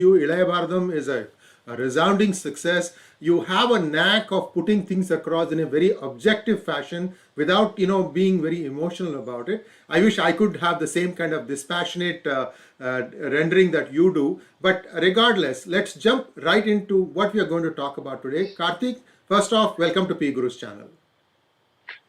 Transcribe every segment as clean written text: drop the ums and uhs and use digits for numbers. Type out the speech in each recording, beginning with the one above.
Ilaya Bharatham is a resounding success. You have a knack of putting things across in a very objective fashion without, being very emotional about it. I wish I could have the same kind of dispassionate rendering that you do. But regardless, let's jump right into what we are going to talk about today. Karthik, first off, welcome to PGurus channel.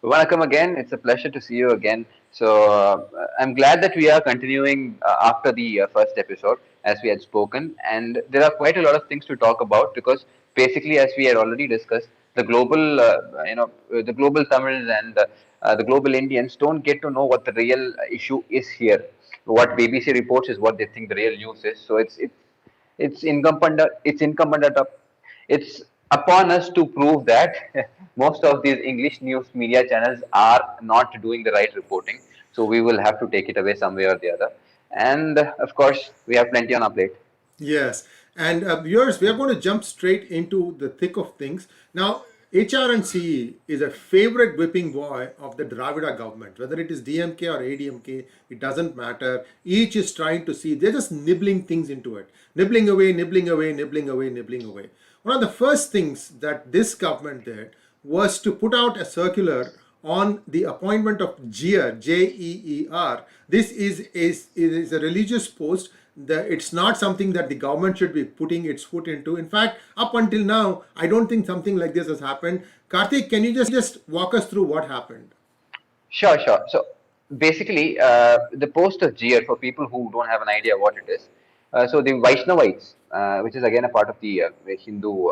Welcome again. It's a pleasure to see you again. So I'm glad that we are continuing after the first episode, as we had spoken, and there are quite a lot of things to talk about because basically, as we had already discussed, the global, the global Tamils and the global Indians don't get to know what the real issue is here. What BBC reports is what they think the real news is. So it's upon us to prove that most of these English news media channels are not doing the right reporting. So we will have to take it away some way or the other. And of course, we have plenty on our plate. Yes. And viewers, we are going to jump straight into the thick of things. Now, HR&CE is a favorite whipping boy of the Dravida government. Whether it is DMK or ADMK, it doesn't matter. Each is trying to see, they're just nibbling things into it. Nibbling away, nibbling away, nibbling away, nibbling away. One of the first things that this government did was to put out a circular on the appointment of Jeeyar, Jeer. This is a religious post. It's not something that the government should be putting its foot into. In fact, up until now, I don't think something like this has happened. Karthik, can you just walk us through what happened? Sure. So basically, the post of Jeer, for people who don't have an idea what it is. So the Vaishnavites, which is again a part of the Hindu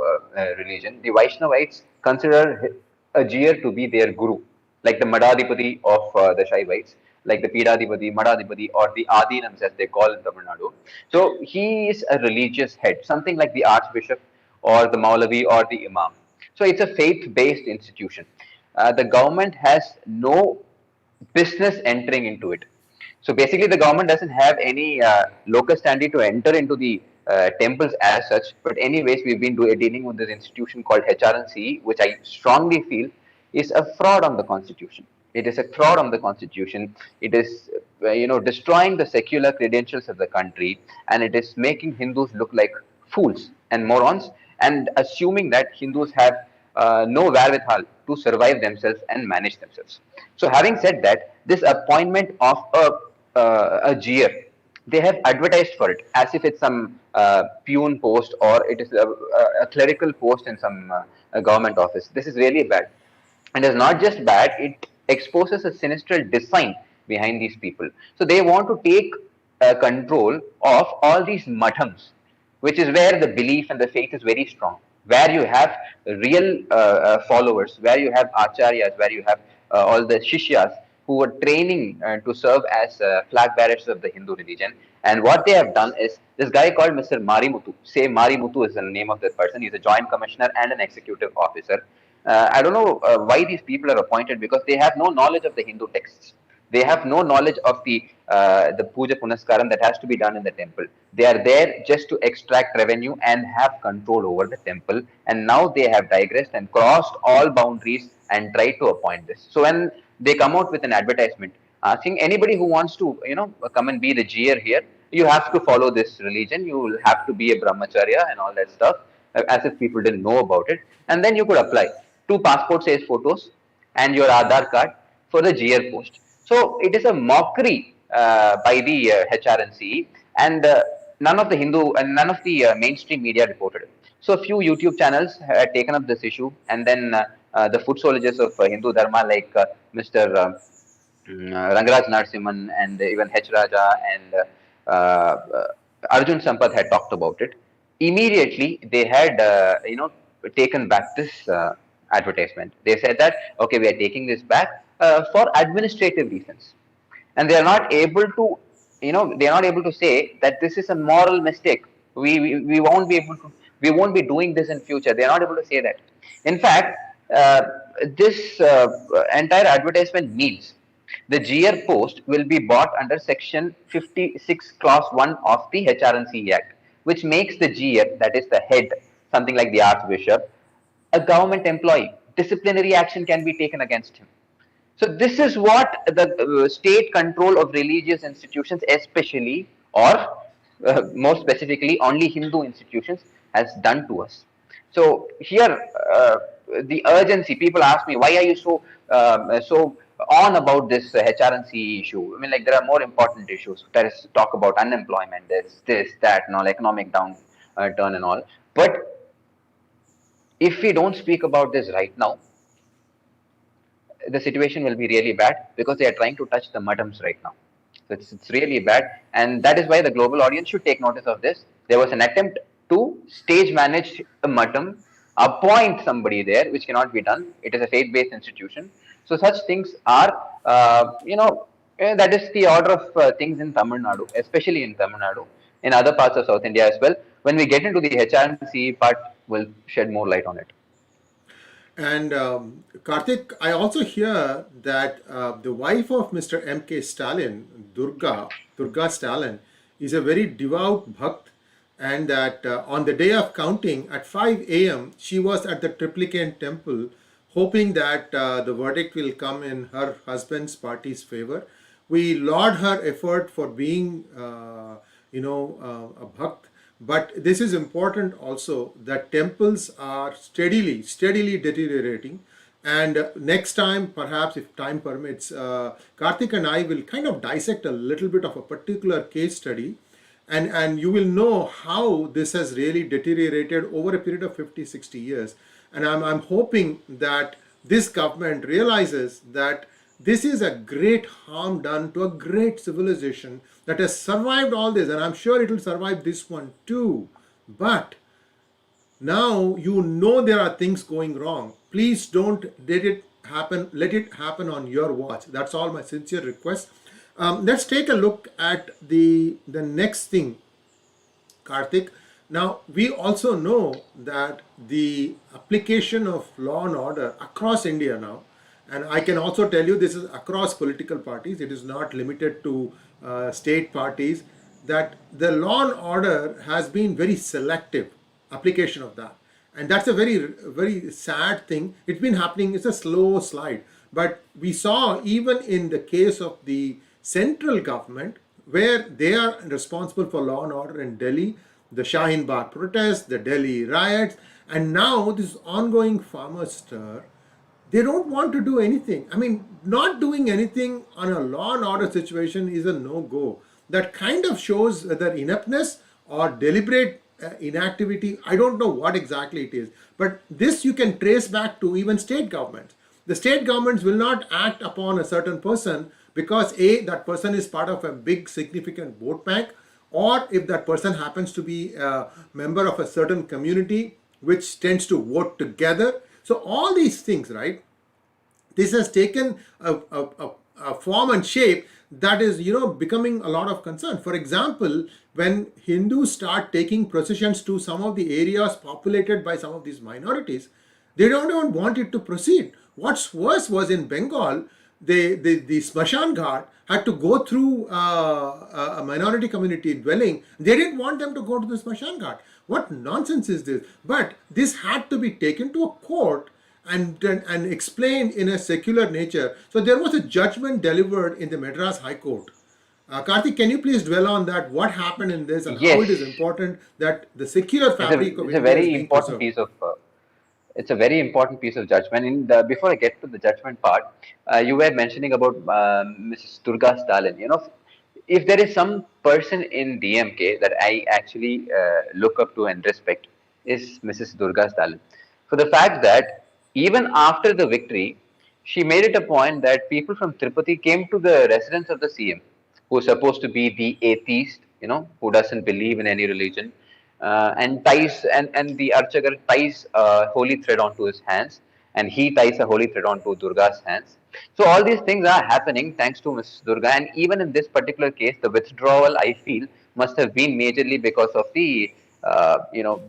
religion, the Vaishnavites consider a Jeer to be their guru, like the Madhadipati of the Shaivites, like the Pidadipati, Madhadipati, or the Adinams as they call in Tamil Nadu. So he is a religious head, something like the Archbishop or the Maulavi or the Imam. So it's a faith-based institution. The government has no business entering into it. So basically, the government doesn't have any locus standi to enter into the temples as such. But anyways, we've been dealing with this institution called HR&CE, which I strongly feel is a fraud on the constitution. It is a fraud on the constitution. It is, destroying the secular credentials of the country, and it is making Hindus look like fools and morons, and assuming that Hindus have no wherewithal to survive themselves and manage themselves. So, having said that, this appointment of a Jeer, they have advertised for it as if it's some peon post or it is a clerical post in some government office. This is really bad. And it's not just bad, it exposes a sinister design behind these people. So they want to take control of all these mathams, which is where the belief and the faith is very strong, where you have real followers, where you have acharyas, where you have all the shishyas who are training to serve as flag bearers of the Hindu religion. And what they have done is this guy called Mr. Marimuthu. Say Marimuthu is the name of that person. He's a joint commissioner and an executive officer. I don't know why these people are appointed because they have no knowledge of the Hindu texts. They have no knowledge of the puja punaskaram that has to be done in the temple. They are there just to extract revenue and have control over the temple. And now they have digressed and crossed all boundaries and tried to appoint this. So when they come out with an advertisement asking anybody who wants to, come and be the Jeer here, you have to follow this religion. You will have to be a brahmacharya and all that stuff, as if people didn't know about it. And then you could apply 2 passport size photos and your Aadhaar card for the Jeer post. So it is a mockery by the HR&CE, and none of the Hindu and none of the mainstream media reported it. So a few YouTube channels had taken up this issue, and then the foot soldiers of Hindu Dharma like Mr. Rangaraj Narsimhan and even H. Raja and Arjun Sampath had talked about it. Immediately, they had taken back this advertisement. They said that okay, we are taking this back for administrative reasons, and they are not able to, they are not able to say that this is a moral mistake. We won't be able to. We won't be doing this in future. They are not able to say that. In fact, this entire advertisement means the Jeer post will be bought under Section 56, Clause 1 of the HR&CE Act, which makes the Jeer, that is the head, something like the Archbishop, a government employee. Disciplinary action can be taken against him. So this is what the state control of religious institutions, especially, or more specifically, only Hindu institutions has done to us. So here, the urgency. People ask me, why are you so on about this HR&CE issue? I mean, like there are more important issues. There is talk about unemployment. There's this, that, and all, economic downturn and all. But if we don't speak about this right now, the situation will be really bad because they are trying to touch the mudums right now. So it's really bad, and that is why the global audience should take notice of this. There was an attempt to stage manage a mudam, appoint somebody there, which cannot be done. It is a faith-based institution. So such things are, that is the order of things in Tamil Nadu, especially in Tamil Nadu, in other parts of South India as well. When we get into the HR&CE part, we'll shed more light on it. And Karthik, I also hear that the wife of Mr. M.K. Stalin, Durga Stalin, is a very devout bhakt, and that on the day of counting at 5 a.m., she was at the Triplicane temple, hoping that the verdict will come in her husband's party's favor. We laud her effort for being, a bhakt. But this is important also that temples are steadily deteriorating. And next time, perhaps if time permits, Karthik and I will kind of dissect a little bit of a particular case study, and you will know how this has really deteriorated over a period of 50, 60 years. And I'm hoping that this government realizes that this is a great harm done to a great civilization that has survived all this, and I'm sure it will survive this one too. But now you know there are things going wrong. Please don't let it happen. Let it happen on your watch. That's all my sincere request. Let's take a look at the next thing, Karthik. Now we also know that the application of law and order across India now, and I can also tell you this is across political parties, it is not limited to state parties, that the law and order has been very selective application of that. And that's a very sad thing. It's been happening, it's a slow slide. But we saw even in the case of the central government, where they are responsible for law and order in Delhi, the Shaheen Bagh protests, the Delhi riots, and now this ongoing farmer stir, they don't want to do anything. I mean, not doing anything on a law and order situation is a no-go. That kind of shows whether ineptness or deliberate inactivity. I don't know what exactly it is. But this you can trace back to even state governments. The state governments will not act upon a certain person because A, that person is part of a big significant vote bank, or if that person happens to be a member of a certain community which tends to vote together. So all these things, right? This has taken a form and shape that is, becoming a lot of concern. For example, when Hindus start taking processions to some of the areas populated by some of these minorities, they don't even want it to proceed. What's worse was in Bengal, the Smashan Ghat had to go through a minority community dwelling. They didn't want them to go to the Smashan Ghat. What nonsense is this? But this had to be taken to a court and explained in a secular nature. So there was a judgment delivered in the Madras High Court. Karthik, can you please dwell on that? What happened in this and how it is important that the secular fabric of India is being preserved? It's a very important piece of judgment. Before I get to the judgment part, you were mentioning about Mrs. Durga Stalin. If there is some person in DMK that I actually look up to and respect, is Mrs. Durga Stalin. For the fact that even after the victory, she made it a point that people from Tirupati came to the residence of the CM, who is supposed to be the atheist, who doesn't believe in any religion, and the Archakar ties a holy thread onto his hands, and he ties a holy thread onto Durga's hands. So all these things are happening thanks to Ms. Durga, and even in this particular case, the withdrawal, I feel, must have been majorly because of the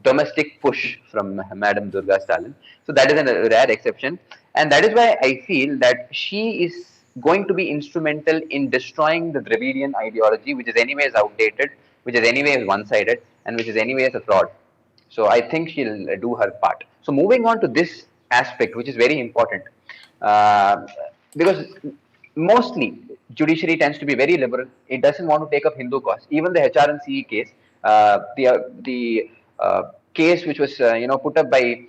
domestic push from Madam Durga Stalin. So that is a rare exception, and that is why I feel that she is going to be instrumental in destroying the Dravidian ideology, which is anyways outdated, which is anyways one-sided, and which is anyways a fraud. So I think she'll do her part. So moving on to this aspect, which is very important, because mostly judiciary tends to be very liberal. It doesn't want to take up Hindu cause. Even the HR&CE case, The case which was put up by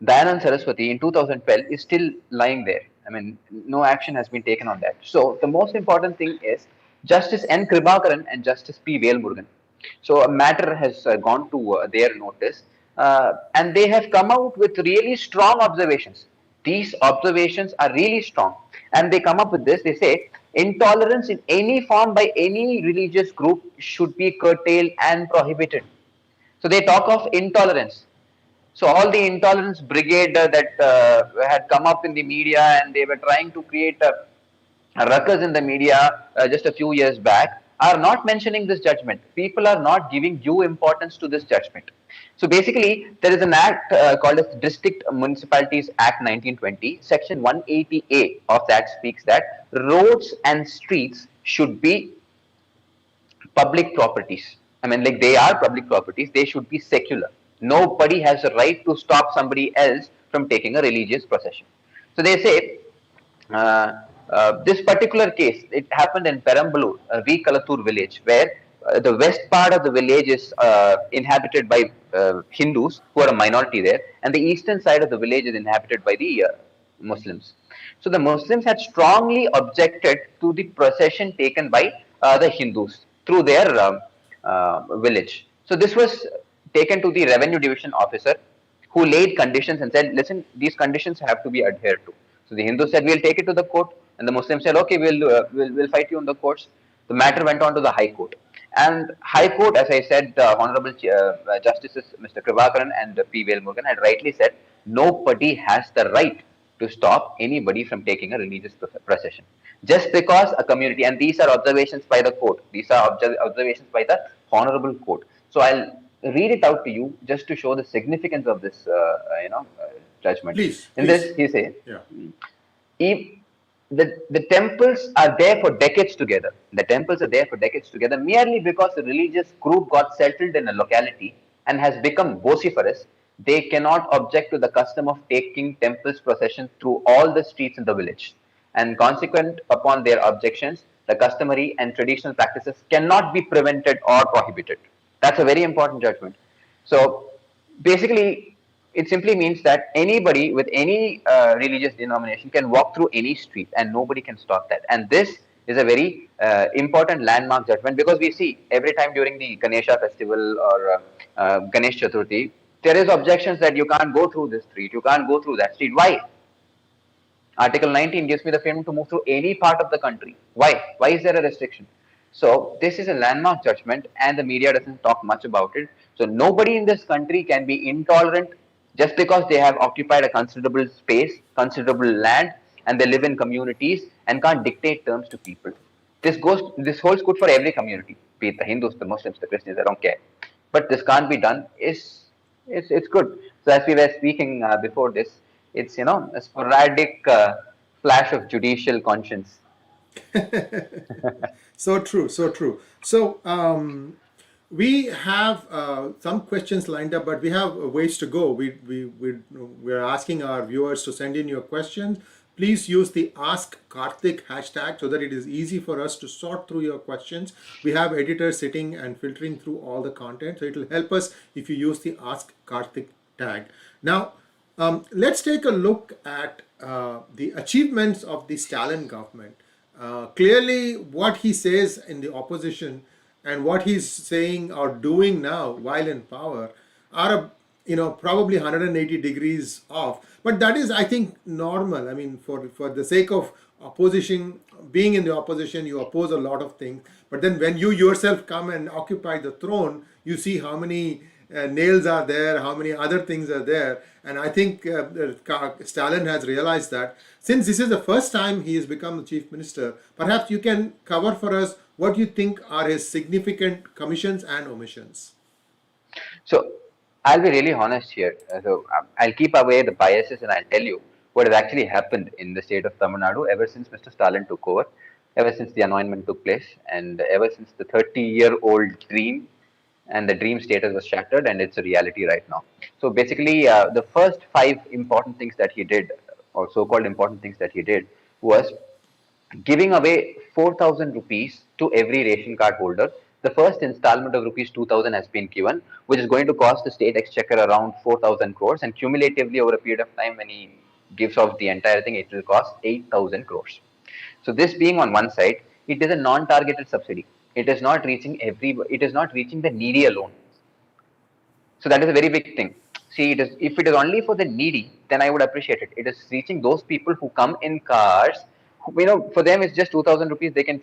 Dayanand Saraswati in 2012 is still lying there. I mean, no action has been taken on that. So the most important thing is Justice N. Kribakaran and Justice P. Velmurugan. So a matter has gone to their notice, and they have come out with really strong observations. These observations are really strong, and they come up with this. They say intolerance in any form by any religious group should be curtailed and prohibited. So they talk of intolerance. So all the intolerance brigade that had come up in the media, and they were trying to create a ruckus in the media just a few years back, are not mentioning this judgment. People are not giving due importance to this judgment. So basically, there is an act called as District Municipalities Act 1920. Section 180A of that speaks that roads and streets should be public properties. I mean, like, they are public properties, they should be secular. Nobody has a right to stop somebody else from taking a religious procession. So they say this particular case, it happened in Perambalur, V. Kalatur village, where the west part of the village is inhabited by Hindus, who are a minority there, and the eastern side of the village is inhabited by the Muslims. So the Muslims had strongly objected to the procession taken by the Hindus through their village. So this was taken to the revenue division officer, who laid conditions and said, listen, these conditions have to be adhered to. So the Hindus said, we'll take it to the court, and the Muslims said, okay, we'll fight you in the courts. The matter went on to the High Court, and High Court, as I said, Honorable Justices Mr. Kribakaran and P. Velmurugan had rightly said, nobody has the right to stop anybody from taking a religious procession. Just because a community, and these are observations by the court, these are observations by the Honorable Court. So I'll read it out to you just to show the significance of this, judgment. Please. In this, he says, Yeah. if the temples are there for decades together. The temples are there for decades together merely because the religious group got settled in a locality and has become vociferous. They cannot object to the custom of taking temples procession through all the streets in the village. And consequent upon their objections, the customary and traditional practices cannot be prevented or prohibited. That's a very important judgment. So basically, it simply means that anybody with any religious denomination can walk through any street and nobody can stop that. And this is a very important landmark judgment, because we see every time during the Ganesha festival or Ganesh Chaturthi, there is objections that you can't go through this street, you can't go through that street. Why? Article 19 gives me the freedom to move through any part of the country. Why? Why is there a restriction? So this is a landmark judgment, and the media doesn't talk much about it. So nobody in this country can be intolerant just because they have occupied a considerable space, considerable land, and they live in communities and can't dictate terms to people. This holds good for every community, be it the Hindus, the Muslims, the Christians, I don't care. But this can't be done. It's good. So as we were speaking before this, it's a sporadic flash of judicial conscience. So true, so true. So we have some questions lined up, but we have ways to go. We're asking our viewers to send in your questions. Please use the Ask Karthik hashtag so that it is easy for us to sort through your questions. We have editors sitting and filtering through all the content, so it will help us if you use the Ask Karthik tag. Now, let's take a look at the achievements of the Stalin government. Clearly, what he says in the opposition and what he's saying or doing now while in power are, probably 180 degrees off. But that is, I think, normal. I mean, for the sake of opposition, being in the opposition, you oppose a lot of things. But then when you yourself come and occupy the throne, you see how many nails are there, how many other things are there. And I think Stalin has realized that. Since this is the first time he has become the chief minister, perhaps you can cover for us what you think are his significant commissions and omissions. So I'll be really honest here. So I'll keep away the biases and I'll tell you what has actually happened in the state of Tamil Nadu ever since Mr. Stalin took over, ever since the anointment took place, and ever since the 30-year-old dream and the dream status was shattered, and it's a reality right now. So basically, the first 5 important things that he did, or so-called important things that he did, was giving away 4,000 rupees to every ration card holder The first installment of rupees 2,000 has been given, which is going to cost the state exchequer around 4,000 crores, and cumulatively over a period of time, when he gives off the entire thing, it will cost 8,000 crores. So this being on one side, it is a non-targeted subsidy. It is not reaching it is not reaching the needy alone. So that is a very big thing. See, if it is only for the needy, then I would appreciate it. It is reaching those people who come in cars. For them it's just 2,000 rupees. They can,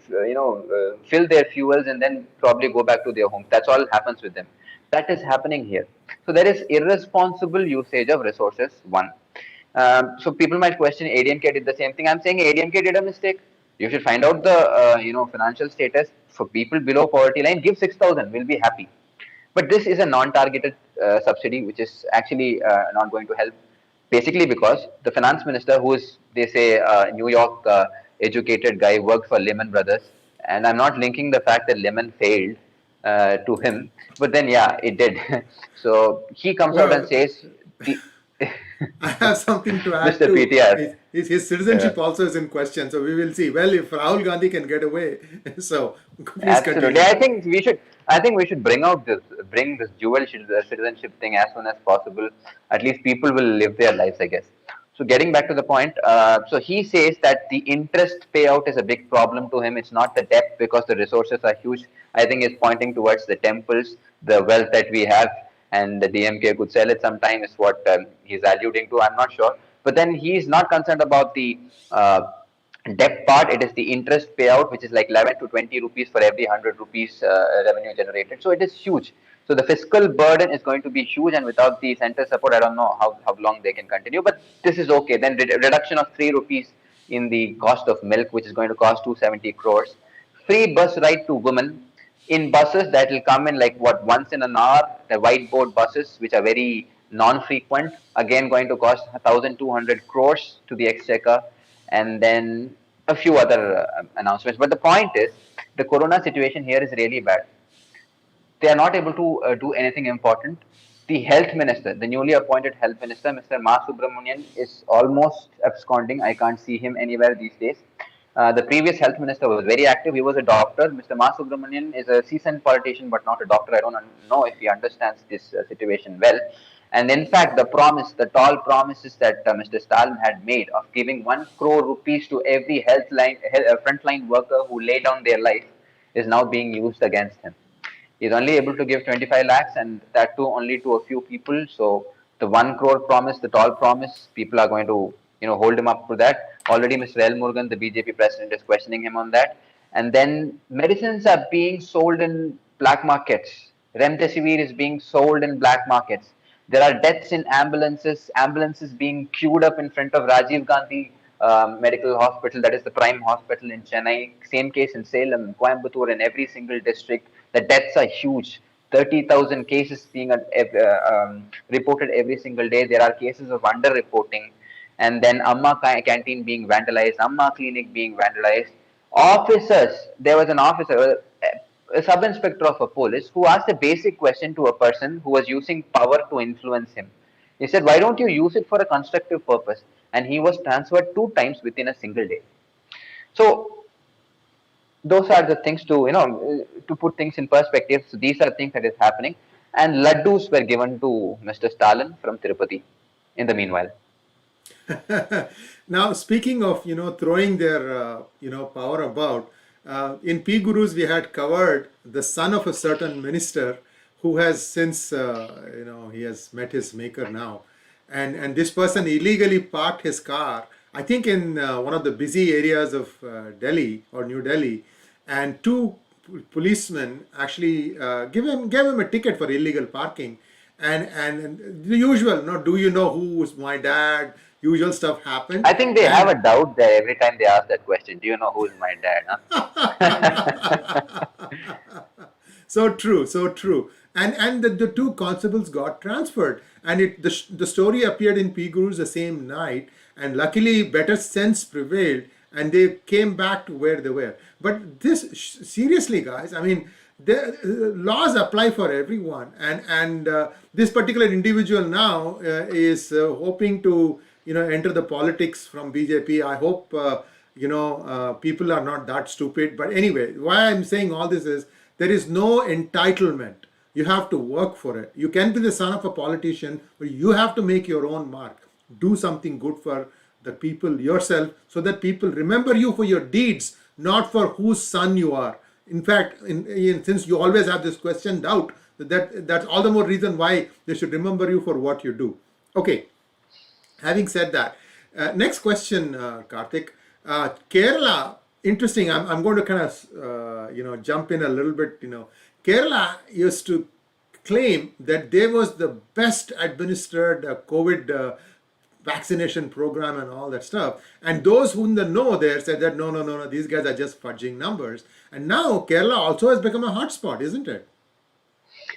fill their fuels and then probably go back to their homes. That's all happens with them. That is happening here. So there is irresponsible usage of resources. One. So people might question ADMK did the same thing. I'm saying ADMK did a mistake. You should find out the financial status for people below poverty line. Give 6,000. We'll be happy. But this is a non-targeted subsidy, which is actually not going to help. Basically, because the finance minister, who is, they say, New York educated guy, worked for Lehman Brothers, and I'm not linking the fact that Lehman failed to him, but then yeah, it did. So he comes out and Well, says, I have something to add Mr. to. PTR. His citizenship also is in question, so we will see. Well, if Rahul Gandhi can get away, so please Absolutely, continue. I think we should. I think we should bring this dual citizenship thing as soon as possible. At least people will live their lives, I guess. So getting back to the point, so he says that the interest payout is a big problem to him. It's not the debt because the resources are huge. I think it's pointing towards the temples, the wealth that we have, and the DMK could sell it sometime is what he's alluding to. I'm not sure, but then he's not concerned about the debt part. It is the interest payout, which is like 11 to 20 rupees for every 100 rupees revenue generated. So it is huge. So the fiscal burden is going to be huge, and without the center support, I don't know how long they can continue. But this is okay. Then reduction of 3 rupees in the cost of milk, which is going to cost 270 crores. Free bus ride to women in buses that will come in like what, once in an hour. The whiteboard buses, which are very non-frequent, again going to cost 1,200 crores to the exchequer, and then a few other announcements. But the point is, the corona situation here is really bad. They are not able to do anything important. The health minister, the newly appointed health minister, Mr. Ma Subramanian, is almost absconding. I can't see him anywhere these days. The previous health minister was very active. He was a doctor. Mr. Ma Subramanian is a seasoned politician, but not a doctor. I don't know if he understands this situation well. And in fact, the tall promises that Mr. Stalin had made of giving 1 crore rupees to every frontline worker who lay down their life is now being used against him. He's only able to give 25 lakhs, and that too only to a few people. So the 1 crore promise, the tall promise, people are going to hold him up to that. Already Mr. L. Murugan, the BJP president, is questioning him on that. And then medicines are being sold in black markets. Remdesivir is being sold in black markets. There are deaths in ambulances being queued up in front of Rajiv Gandhi Medical Hospital, that is the prime hospital in Chennai. Same case in Salem, Coimbatore, and every single district. The deaths are huge. 30,000 cases being reported every single day. There are cases of underreporting. And then Amma canteen being vandalized, Amma clinic being vandalized. Officers, there was an officer, a sub-inspector of a police, who asked a basic question to a person who was using power to influence him. He said, why don't you use it for a constructive purpose? And he was transferred 2 times within a single day. So those are the things to put things in perspective. So these are things that is happening. And laddus were given to Mr. Stalin from Tirupati in the meanwhile. Now, speaking of throwing their power about, in PGurus we had covered the son of a certain minister who has since he has met his maker now, and this person illegally parked his car, I think in one of the busy areas of Delhi or New Delhi, and 2 policemen actually gave him a ticket for illegal parking, and the usual, do you know who's my dad? Usual stuff happened. I think they have a doubt there every time they ask that question. Do you know who's my dad? Huh? So true, so true. And the 2 constables got transferred, and the story appeared in PGurus the same night, and luckily better sense prevailed, and they came back to where they were. But this, seriously, guys, I mean, the laws apply for everyone, and this particular individual now is hoping to enter the politics from BJP. I hope people are not that stupid. But anyway, why I'm saying all this is There is no entitlement. You have to work for it. You can be the son of a politician, but you have to make your own mark. Do something good for the people yourself so that people remember you for your deeds, not for whose son you are. In fact, since you always have this question doubt, that's all the more reason why they should remember you for what you do. Okay, having said that, next question, Karthik. Kerala, interesting. I'm going to kind of jump in a little bit. Kerala used to claim that there was the best administered COVID vaccination program and all that stuff. And those who in the know there said that no, these guys are just fudging numbers. And now Kerala also has become a hotspot, isn't it?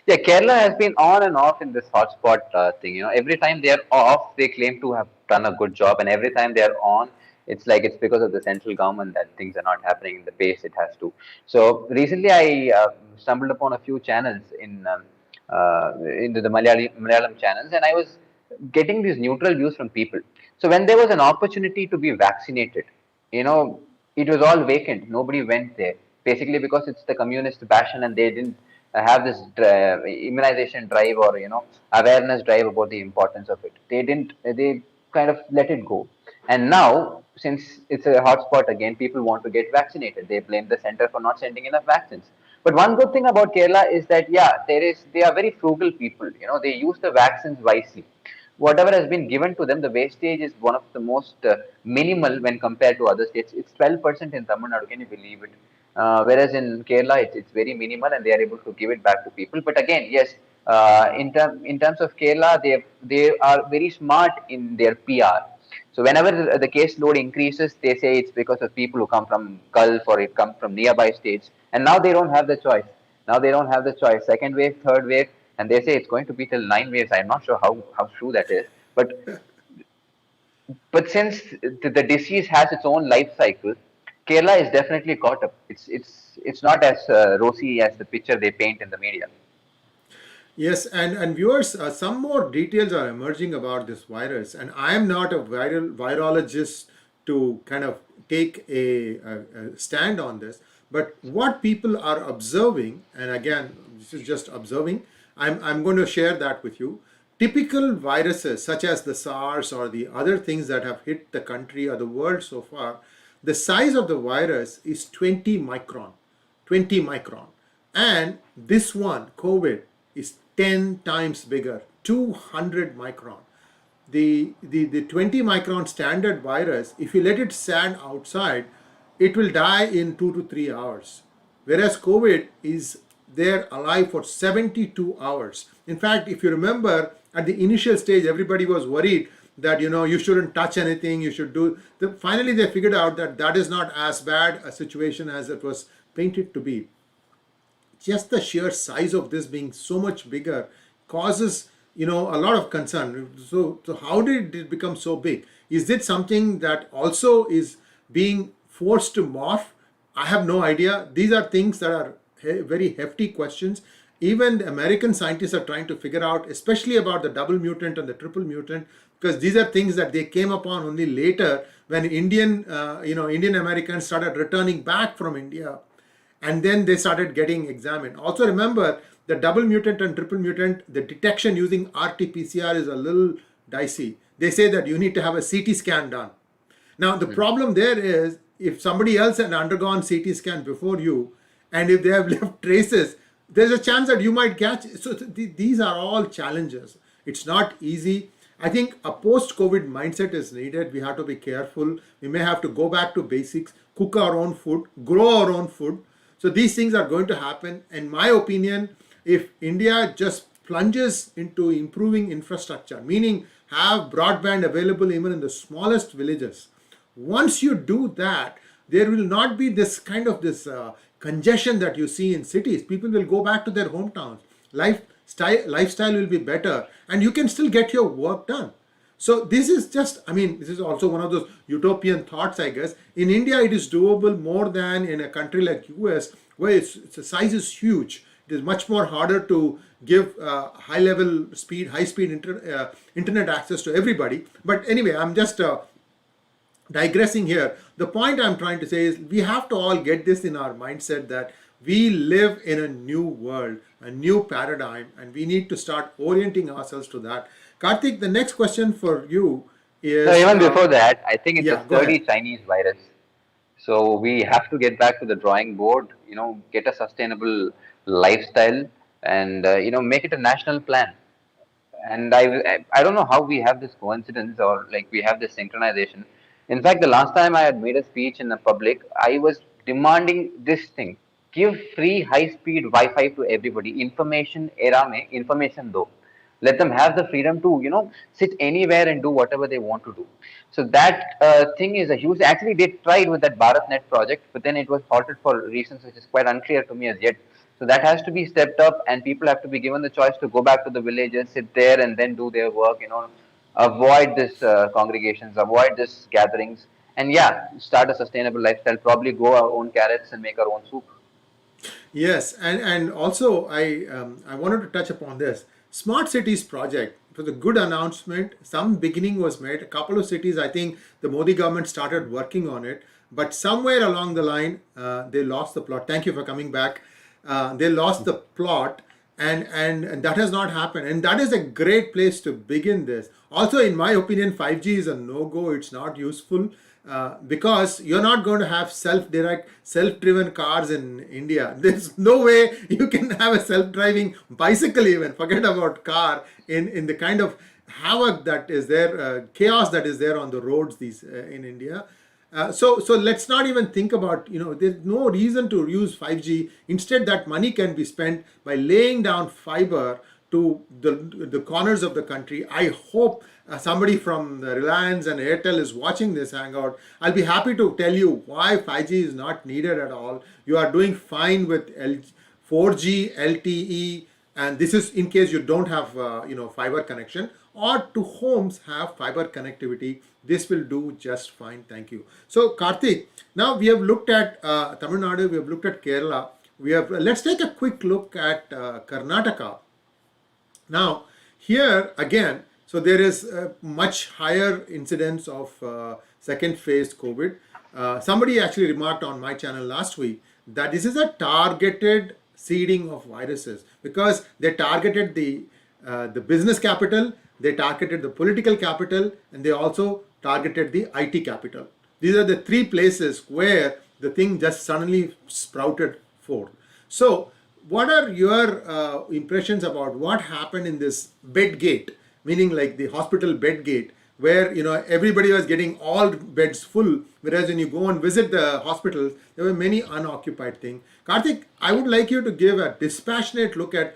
Yeah, Kerala has been on and off in this hotspot thing. Every time they are off, they claim to have done a good job, and every time they are on, it's like it's because of the central government that things are not happening in the pace it has to. So recently, I stumbled upon a few channels into the Malayalam channels, and I was getting these neutral views from people. So when there was an opportunity to be vaccinated, you know, it was all vacant. Nobody went there, basically because it's the communist passion, and they didn't have this immunization drive or awareness drive about the importance of it. They didn't. They kind of let it go. And now, since it's a hotspot again, people want to get vaccinated. They blame the center for not sending enough vaccines. But one good thing about Kerala is that they are very frugal people. They use the vaccines wisely. Whatever has been given to them, the wastage is one of the most minimal when compared to other states. It's 12% in Tamil Nadu. Can you believe it? Whereas in Kerala, it's very minimal, and they are able to give it back to people. But again, yes, in terms of Kerala, they are very smart in their PR. So whenever the case load increases, they say it's because of people who come from Gulf or it come from nearby states, and now they don't have the choice. Now they don't have the choice. Second wave, third wave, and they say it's going to be till 9 waves. I'm not sure how true that is, but since the disease has its own life cycle, Kerala is definitely caught up. It's not as rosy as the picture they paint in the media. Yes, and viewers, some more details are emerging about this virus, and I am not a virologist to kind of take a stand on this, but what people are observing, and again, this is just observing, I'm going to share that with you. Typical viruses such as the SARS or the other things that have hit the country or the world so far, the size of the virus is 20 micron, 20 micron. And this one, COVID, is 10 times bigger, 200 micron. The 20 micron standard virus, if you let it stand outside, it will die in 2 to 3 hours. Whereas COVID is there alive for 72 hours. In fact, if you remember, at the initial stage, everybody was worried that you shouldn't touch anything, you should do. Finally, they figured out that is not as bad a situation as it was painted to be. Just the sheer size of this being so much bigger causes a lot of concern. So how did it become so big? Is it something that also is being forced to morph? I have no idea. These are things that are very hefty questions. Even the American scientists are trying to figure out, especially about the double mutant and the triple mutant, because these are things that they came upon only later when Indian Americans started returning back from India, and then they started getting examined. Also remember, the double mutant and triple mutant, the detection using RT-PCR is a little dicey. They say that you need to have a CT scan done. Now the problem there is, if somebody else had undergone CT scan before you, and if they have left traces, there's a chance that you might catch. So these are all challenges. It's not easy. I think a post-COVID mindset is needed. We have to be careful. We may have to go back to basics, cook our own food, grow our own food. So these things are going to happen. In my opinion, if India just plunges into improving infrastructure, meaning have broadband available even in the smallest villages, once you do that, there will not be this kind of congestion that you see in cities. People will go back to their hometowns. Lifestyle will be better, and you can still get your work done. So this is this is also one of those utopian thoughts, I guess. In India, it is doable more than in a country like US, where the size is huge. It is much more harder to give high-speed internet access to everybody. But anyway, I'm just digressing here. The point I'm trying to say is we have to all get this in our mindset that We live in a new world, a new paradigm, and we need to start orienting ourselves to that. Karthik, the next question for you No, is even before that, I think it's a yeah, go sturdy ahead. Chinese virus. So we have to get back to the drawing board, get a sustainable lifestyle and, make it a national plan. And I don't know how we have this coincidence or like we have this synchronization. In fact, the last time I had made a speech in the public, I was demanding this thing: give free high-speed Wi-Fi to everybody. Information era mein information do. Let them have the freedom to sit anywhere and do whatever they want to do. So that thing is a huge. Actually, they tried with that BharatNet project, but then it was halted for reasons which is quite unclear to me as yet. So that has to be stepped up, and people have to be given the choice to go back to the villages, sit there, and then do their work. Avoid this congregations, avoid this gatherings, and yeah, start a sustainable lifestyle. Probably grow our own carrots and make our own soup. Yes, and also I wanted to touch upon this smart cities project. It was a good announcement. Some beginning was made. A couple of cities, I think, the Modi government started working on it, but somewhere along the line, they lost the plot. Thank you for coming back. They lost the plot, and that has not happened. And that is a great place to begin this. Also, in my opinion, 5G is a no go. It's not useful because you're not going to have self-driven cars in India. There's no way you can have a self-driving bicycle even. Forget about car in the kind of havoc that is there, chaos that is there on the roads in India. So let's not even think about, there's no reason to use 5G. Instead, that money can be spent by laying down fiber to the corners of the country. I hope somebody from the Reliance and Airtel is watching this hangout. I'll be happy to tell you why 5G is not needed at all. You are doing fine with 4G, LTE, and this is in case you don't have fiber connection, or to homes have fiber connectivity. This will do just fine. Thank you. So Karthik, now we have looked at Tamil Nadu, we have looked at Kerala. Let's take a quick look at Karnataka. Now, here again, so there is a much higher incidence of second phase COVID. Somebody actually remarked on my channel last week that this is a targeted seeding of viruses because they targeted the business capital, they targeted the political capital, and they also targeted the IT capital. These are the three places where the thing just suddenly sprouted forth. So, what are your impressions about what happened in this bed gate, meaning like the hospital bed gate, where everybody was getting all beds full, whereas when you go and visit the hospitals, there were many unoccupied things. Karthik, I would like you to give a dispassionate look at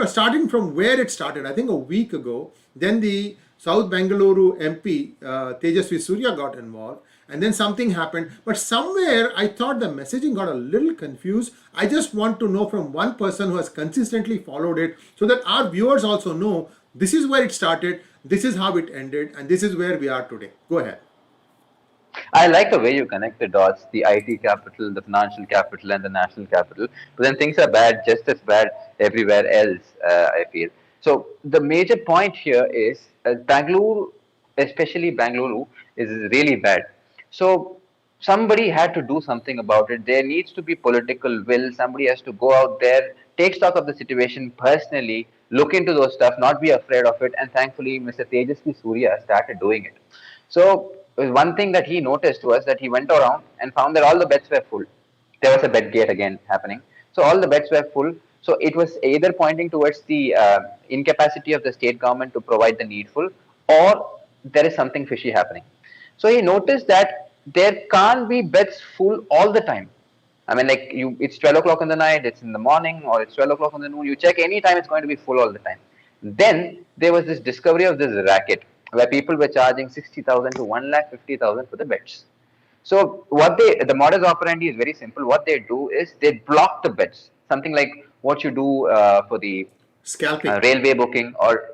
starting from where it started. I think a week ago, then the South Bengaluru MP Tejasvi Surya got involved, and then something happened. But somewhere I thought the messaging got a little confused. I just want to know from one person who has consistently followed it so that our viewers also know this is where it started, this is how it ended, and this is where we are today. Go ahead. I like the way you connect the dots, the IT capital, the financial capital, and the national capital. But then things are bad, just as bad everywhere else, I feel. So the major point here is Bangalore, especially Bangalore, is really bad. So somebody had to do something about it. There needs to be political will. Somebody has to go out there, take stock of the situation personally, look into those stuff, not be afraid of it. And thankfully, Mr. Tejasvi Surya started doing it. So one thing that he noticed was that he went around and found that all the beds were full. There was a bed gate again happening. So all the beds were full. So it was either pointing towards the incapacity of the state government to provide the needful, or there is something fishy happening. So he noticed that there can't be beds full all the time. I mean, like it's 12 o'clock in the night, it's in the morning, or it's 12 o'clock in the noon. You check any time, it's going to be full all the time. Then there was this discovery of this racket where people were charging 60,000 to 1,50,000 for the beds. So the modus operandi is very simple. What they do is they block the beds. Something like what you do for the Scalping. Railway booking, or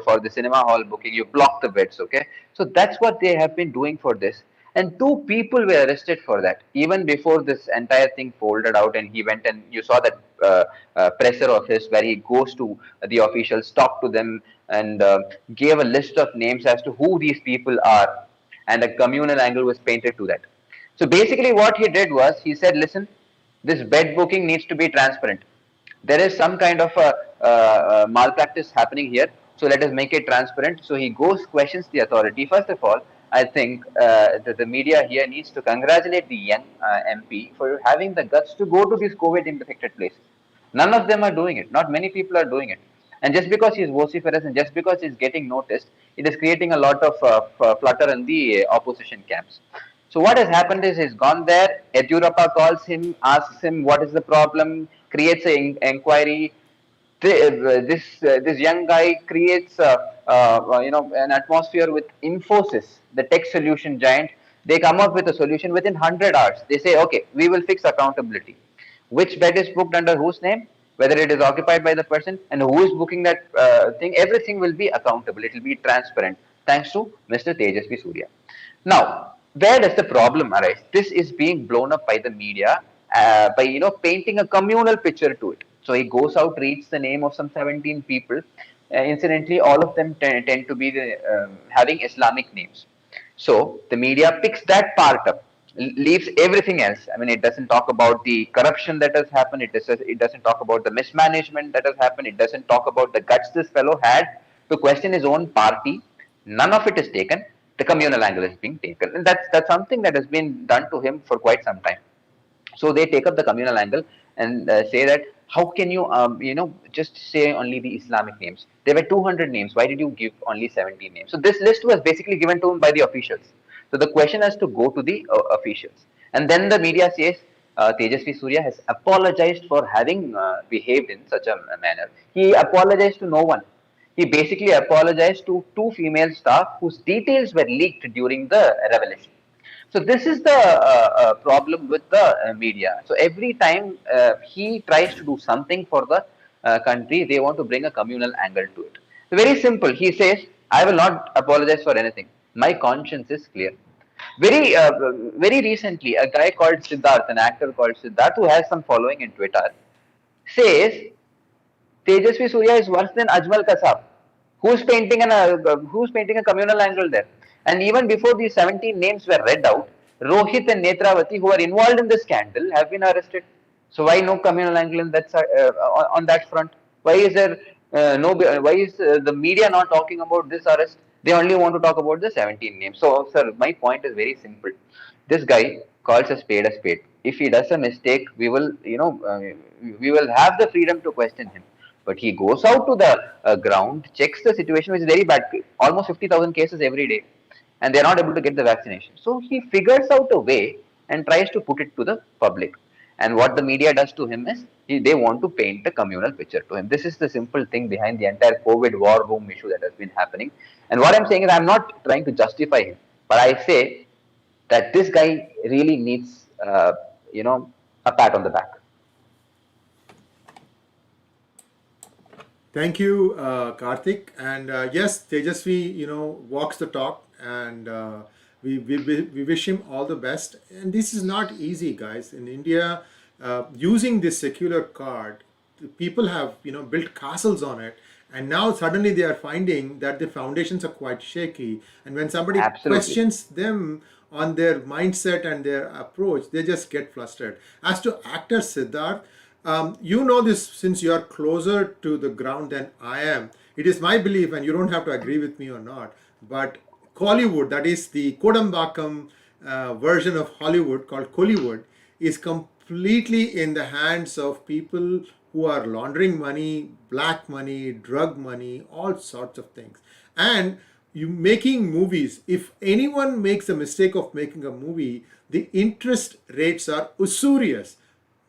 for the cinema hall booking, you block the beds. Okay, so that's what they have been doing for this. And two people were arrested for that even before this entire thing folded out. And he went, and you saw that presser of his where he goes to the officials, talked to them, and gave a list of names as to who these people are, and a communal angle was painted to that. So basically, what he did was he said, "Listen, This bed booking needs to be transparent. There is some kind of malpractice happening here, so let us make it transparent. So he goes, questions the authority. First of all, I think that the media here needs to congratulate the young MP for having the guts to go to these COVID infected places. None of them are doing it. Not many people are doing it. And just because he's vociferous and just because he's getting noticed, it is creating a lot of flutter in the opposition camps. So what has happened is he's gone there. Yediyurappa calls him, asks him what is the problem, creates an inquiry. This young guy creates an atmosphere with Infosys, the tech solution giant. They come up with a solution within 100 hours. They say, okay, we will fix accountability. Which bed is booked under whose name, whether it is occupied by the person, and who is booking that thing. Everything will be accountable. It will be transparent, thanks to Mr. Tejasvi Surya. Now, where does the problem arise? This is being blown up by the media by painting a communal picture to it. So he goes out, reads the name of some 17 people. Incidentally, all of them tend to be having Islamic names. So the media picks that part up, leaves everything else. I mean, it doesn't talk about the corruption that has happened. It doesn't talk about the mismanagement that has happened. It doesn't talk about the guts this fellow had to question his own party. None of it is taken. The communal angle is being taken, and that's something that has been done to him for quite some time. So they take up the communal angle and say that how can you just say only the Islamic names? There were 200 names. Why did you give only 17 names? So this list was basically given to him by the officials. So the question has to go to the officials, and then the media says Tejasvi Surya has apologized for having behaved in such a manner. He apologized to no one. He basically apologized to two female staff whose details were leaked during the revelation. So this is the problem with the media. So every time he tries to do something for the country, they want to bring a communal angle to it. So very simple. He says, "I will not apologize for anything. My conscience is clear." Very recently, a guy called Siddharth, an actor called Siddharth, who has some following in Twitter, says Tejasvi Surya is worse than Ajmal Kasab. Who's painting a communal angle there? And even before these 17 names were read out, Rohit and Netravati, who are involved in the scandal, have been arrested. So why no communal angle in that on that front? Why is there no? Why is the media not talking about this arrest? They only want to talk about the 17 names. So, sir, my point is very simple. This guy calls a spade a spade. If he does a mistake, we will, we will have the freedom to question him. But he goes out to the ground, checks the situation, which is very bad. Almost 50,000 cases every day, and they are not able to get the vaccination. So he figures out a way and tries to put it to the public. And what the media does to him is they want to paint a communal picture to him. This is the simple thing behind the entire COVID war room issue that has been happening. And what I'm saying is, I'm not trying to justify him, but I say that this guy really needs, a pat on the back. Thank you, Karthik. And yes, Tejasvi, walks the talk, and we wish him all the best. And this is not easy, guys. In India, using this secular card, people have built castles on it, and now suddenly they are finding that the foundations are quite shaky. And when somebody Absolutely. questions them on their mindset and their approach, they just get flustered. As to actor Siddharth, you know this since you are closer to the ground than I am. It is my belief, and you don't have to agree with me or not, but Kollywood, that is the Kodambakam version of Hollywood called Kollywood, is completely in the hands of people who are laundering money, black money, drug money, all sorts of things. And you making movies, if anyone makes a mistake of making a movie, the interest rates are usurious.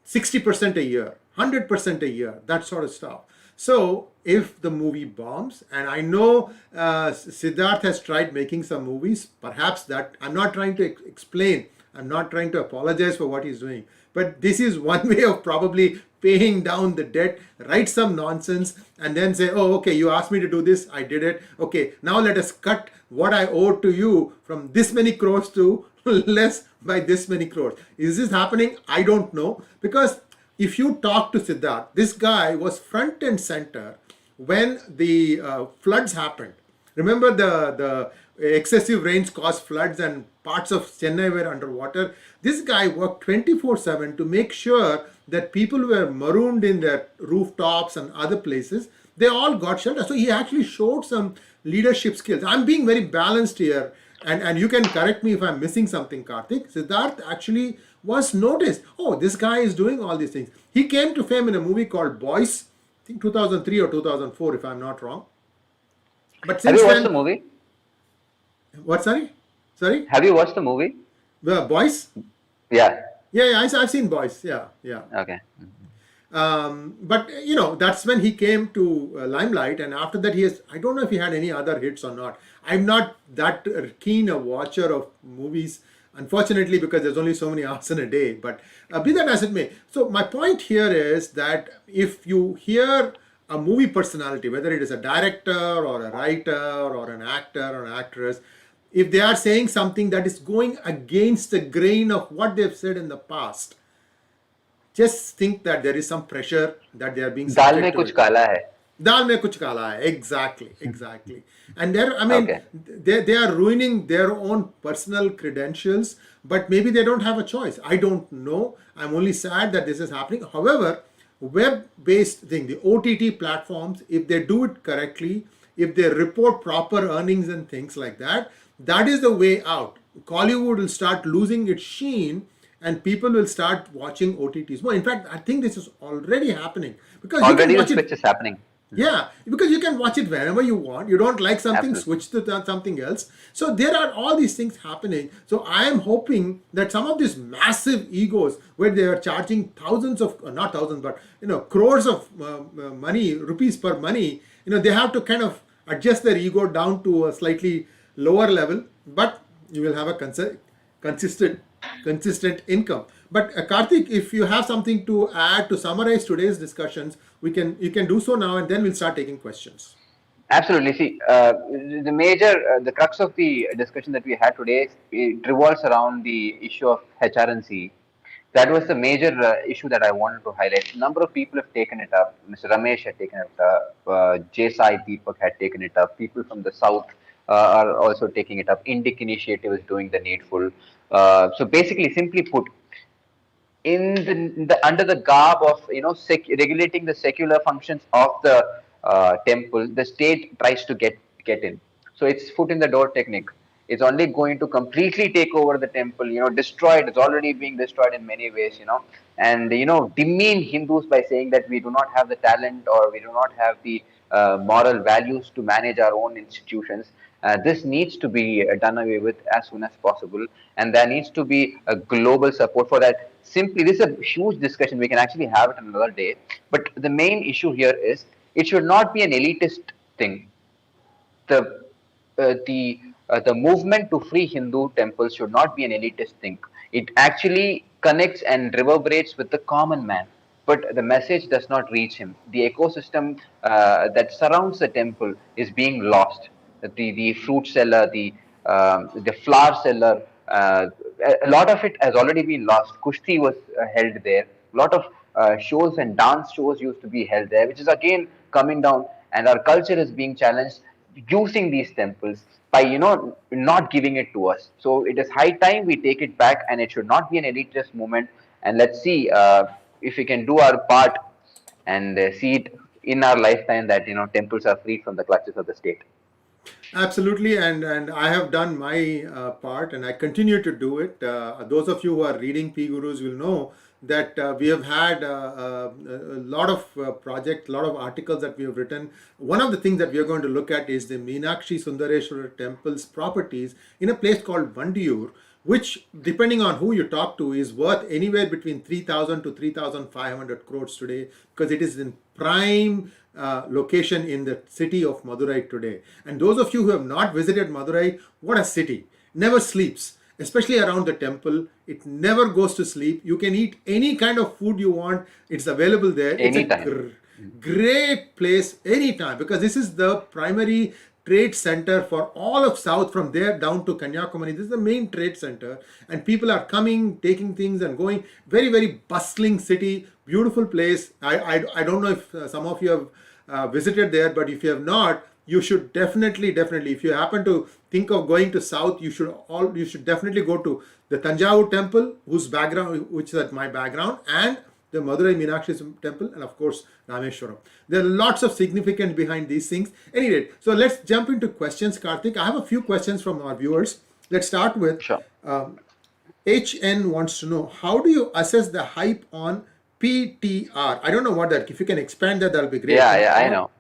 60% a year, 100% a year, that sort of stuff. So if the movie bombs, and I know Siddharth has tried making some movies, perhaps that, I'm not trying to explain, I'm not trying to apologize for what he's doing, but this is one way of probably paying down the debt, write some nonsense, and then say, oh, okay, you asked me to do this, I did it. Okay, now let us cut what I owe to you from this many crores to less by this many crores. Is this happening? I don't know. Because if you talk to Siddharth, this guy was front and center when the floods happened. Remember the excessive rains caused floods and parts of Chennai were underwater. This guy worked 24/7 to make sure that people were marooned in their rooftops and other places. They all got shelter. So he actually showed some leadership skills. I'm being very balanced here, and you can correct me if I'm missing something, Karthik. Siddharth actually was noticed. Oh, this guy is doing all these things. He came to fame in a movie called Boys, I think 2003 or 2004, if I'm not wrong. But Have since you watched then, the movie? what? Sorry. Have you watched the movie? Boys. Yeah. Yeah, I've seen Boys. Yeah. Okay. But that's when he came to limelight, and after that I don't know if he had any other hits or not. I'm not that keen a watcher of movies, unfortunately, because there's only so many hours in a day. But be that as it may, so my point here is that if you hear a movie personality, whether it is a director or a writer or an actor or an actress, if they are saying something that is going against the grain of what they've said in the past, just think that there is some pressure that they are being dal subject में to कुछ it. काला है. Dal mein kuch kala hai. Exactly. And Okay. they are ruining their own personal credentials, but maybe they don't have a choice. I don't know. I'm only sad that this is happening. However, web-based thing, the OTT platforms, if they do it correctly, if they report proper earnings and things like that, that is the way out. Hollywood will start losing its sheen, and people will start watching OTTs more. In fact, I think this is already happening because Already you the can watch switch it. is happening. Yeah, because you can watch it whenever you want. You don't like something, Absolutely. switch to something else. So there are all these things happening. So I am hoping that some of these massive egos, where they are charging thousands of, not thousands, but crores of money, rupees per money, they have to kind of adjust their ego down to a slightly lower level. But you will have a consistent income. But Karthik, if you have something to add to summarize today's discussions, you can do so now, and then we'll start taking questions. Absolutely. See, the crux of the discussion that we had today, it revolves around the issue of HR&CE. That was the major issue that I wanted to highlight. A number of people have taken it up. Mr. Ramesh had taken it up. J. Sai Deepak had taken it up. People from the south are also taking it up. Indic Initiative is doing the needful. So basically, simply put, in the under the garb of regulating the secular functions of the temple, the state tries to get in. So it's foot in the door technique. It's only going to completely take over the temple, destroy it. It's already being destroyed in many ways, and demean Hindus by saying that we do not have the talent or we do not have the moral values to manage our own institutions. This needs to be done away with as soon as possible, and there needs to be a global support for that. Simply, this is a huge discussion. We can actually have it another day. But the main issue here is it should not be an elitist thing. The movement to free Hindu temples should not be an elitist thing. It actually connects and reverberates with the common man, but the message does not reach him. The ecosystem that surrounds the temple is being lost. The fruit seller, the flower seller, a lot of it has already been lost. Kushti was held there. A lot of shows and dance shows used to be held there, which is again coming down, and our culture is being challenged using these temples by not giving it to us. So it is high time we take it back, and it should not be an elitist movement. And let's see if we can do our part and see it in our lifetime that temples are freed from the clutches of the state. Absolutely, and I have done my part, and I continue to do it. Those of you who are reading PGurus will know that we have had a lot of projects, a lot of articles that we have written. One of the things that we are going to look at is the Meenakshi Sundareshwara temple's properties in a place called Vandiyur, which, depending on who you talk to, is worth anywhere between 3,000 to 3,500 crores today, because it is in prime location in the city of Madurai today. And those of you who have not visited Madurai, what a city! Never sleeps, especially around the temple. It never goes to sleep. You can eat any kind of food you want. It's available there. Anytime. It's a great place anytime, because this is the primary trade center for all of South, from there down to Kanyakumari. This is the main trade center, and people are coming, taking things and going. Very, very bustling city, beautiful place. I don't know if some of you have visited there, but if you have not, you should definitely, if you happen to think of going to south, you should definitely go to the Tanjavur temple, which is at my background, and the Madurai Meenakshi temple, and of course Rameshwaram. There are lots of significance behind these things. Anyway, so let's jump into questions, Karthik. I have a few questions from our viewers. Let's start with Sure. HN wants to know, how do you assess the hype on PTR? I don't know what that. If you can expand that, that'll be great. Yeah, I know.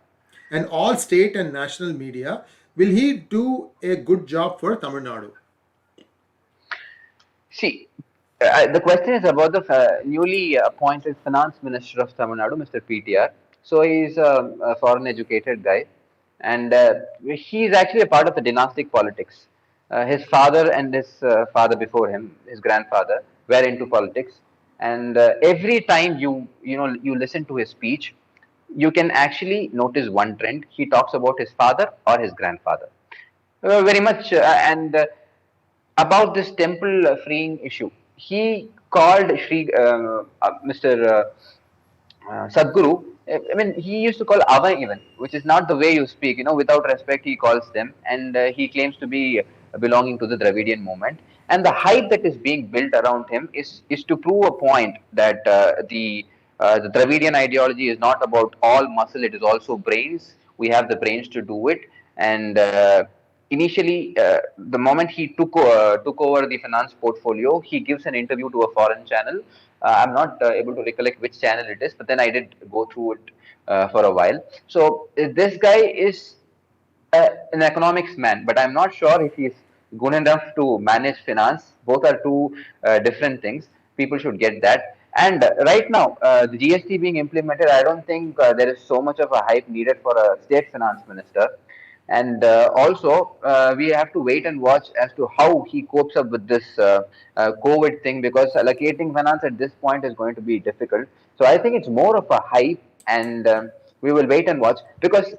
And all state and national media. Will he do a good job for Tamil Nadu? See, the question is about the newly appointed finance minister of Tamil Nadu, Mr. PTR. So he's a foreign educated guy, and he's actually a part of the dynastic politics. His father and his father before him, his grandfather, were into politics, and every time you listen to his speech, you can actually notice one trend. He talks about his father or his grandfather, very much, and about this temple freeing issue. He called Mr. Sadhguru. I mean, he used to call Ava even, which is not the way you speak. Without respect, he calls them, and he claims to be belonging to the Dravidian movement. And the hype that is being built around him is to prove a point that the Dravidian ideology is not about all muscle; it is also brains. We have the brains to do it, and initially, the moment he took over the finance portfolio, he gives an interview to a foreign channel. I'm not able to recollect which channel it is, but then I did go through it for a while. So this guy is an economics man, but I'm not sure if he's good enough to manage finance. Both are two different things. People should get that. And right now, the GST being implemented, I don't think there is so much of a hype needed for a state finance minister. And also, we have to wait and watch as to how he copes up with this COVID thing, because allocating finance at this point is going to be difficult. So I think it's more of a hype, and we will wait and watch, because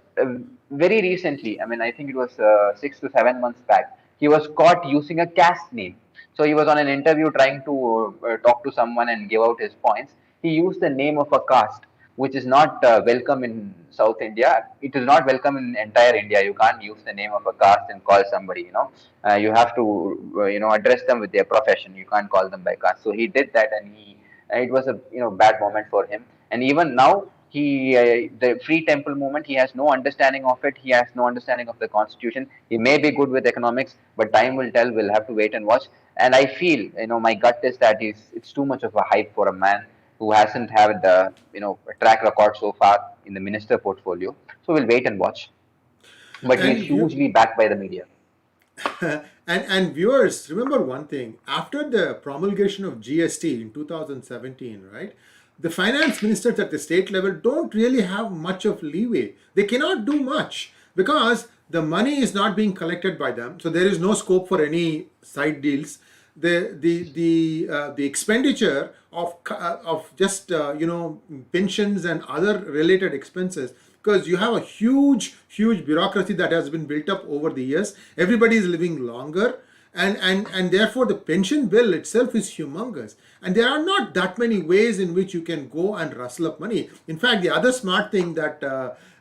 very recently, I mean, I think it was 6 to 7 months back, he was caught using a caste name. So he was on an interview trying to talk to someone and give out his points. He used the name of a caste, which is not welcome in South India. It is not welcome in entire India. You can't use the name of a caste and call somebody, you have to, address them with their profession. You can't call them by caste. So he did that, and it was a, bad moment for him. And even now, the free temple movement, he has no understanding of it. He has no understanding of the constitution. He may be good with economics, but time will tell. We'll have to wait and watch. And I feel, my gut is that it's too much of a hype for a man who hasn't had a track record so far in the minister portfolio. So we'll wait and watch. But he's hugely backed by the media. and viewers, remember one thing. After the promulgation of GST in 2017, right, the finance ministers at the state level don't really have much of leeway. They cannot do much because the money is not being collected by them. So there is no scope for any side deals. The expenditure of just pensions and other related expenses, because you have a huge bureaucracy that has been built up over the years. Everybody is living longer, and therefore the pension bill itself is humongous, and there are not that many ways in which you can go and rustle up money. In fact, the other smart thing that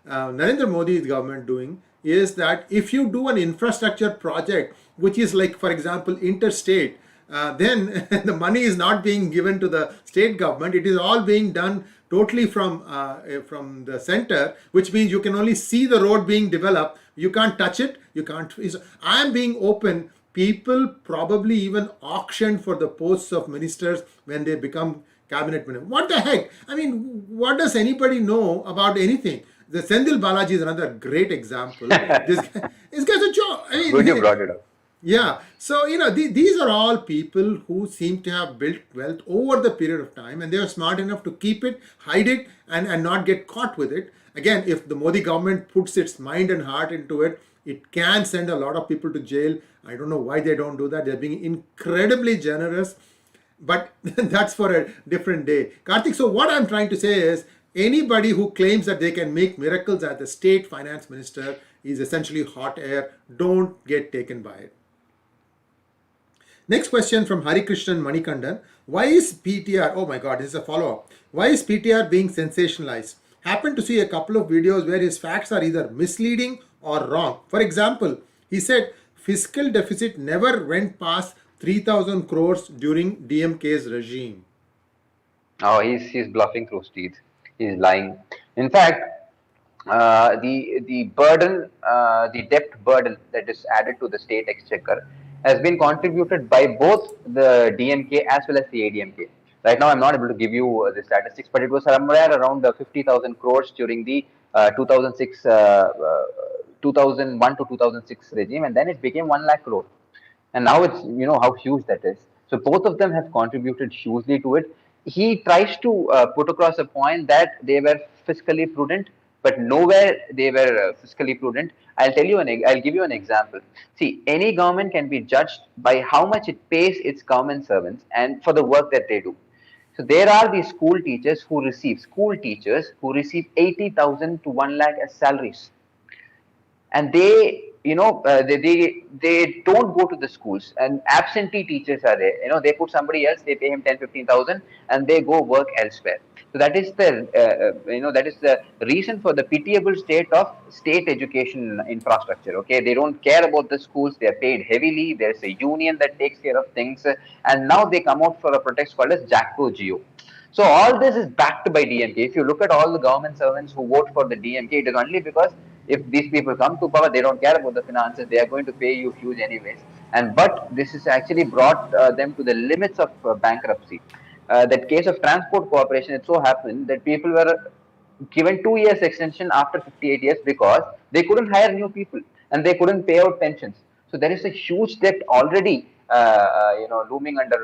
Narendra Modi's government doing is that if you do an infrastructure project which is like, for example, interstate, then the money is not being given to the state government. It is all being done totally from the center, which means you can only see the road being developed. You can't touch it. You can't. I am being open. People probably even auction for the posts of ministers when they become cabinet ministers. What the heck? I mean, what does anybody know about anything? The Sendil Balaji is another great example. This guy's a job. I mean, good you brought it up. Yeah, so these are all people who seem to have built wealth over the period of time, and they are smart enough to keep it, hide it, and not get caught with it. Again, if the Modi government puts its mind and heart into it, it can send a lot of people to jail. I don't know why they don't do that. They're being incredibly generous, but that's for a different day. Karthik, so what I'm trying to say is, anybody who claims that they can make miracles as the state finance minister is essentially hot air. Don't get taken by it. Next question from Hari Krishnan Manikandan. Why is PTR, oh my God, this is a follow-up. Why is PTR being sensationalized? Happened to see a couple of videos where his facts are either misleading or wrong. For example, he said fiscal deficit never went past 3,000 crores during DMK's regime. Oh, he's bluffing through teeth. He's lying. In fact, the burden, the debt burden that is added to the state exchequer has been contributed by both the DMK as well as the ADMK. Right now, I'm not able to give you the statistics, but it was somewhere around 50,000 crores during the 2006, 2001 to 2006 regime, and then it became 1 lakh crore. And now it's, you know, how huge that is. So both of them have contributed hugely to it. He tries to put across a point that they were fiscally prudent, but nowhere they were fiscally prudent. I'll give you an example. See, any government can be judged by how much it pays its government servants and for the work that they do. So there are these school teachers who receive 80,000 to 1 lakh as salaries, and they, you know, they don't go to the schools, and absentee teachers are there. You know, they put somebody else, they pay him 10, 15,000, and they go work elsewhere. So that is the that is the reason for the pitiable state of state education infrastructure. Okay, they don't care about the schools. They are paid heavily. There's a union that takes care of things, and now they come out for a protest called as Jacko Geo. So all this is backed by DMK. If you look at all the government servants who vote for the DMK, it is only because if these people come to power, they don't care about the finances. They are going to pay you huge anyways. And but this has actually brought them to the limits of bankruptcy. That case of transport corporation, it so happened that people were given 2 years extension after 58 years because they couldn't hire new people and they couldn't pay out pensions. So there is a huge debt already, looming under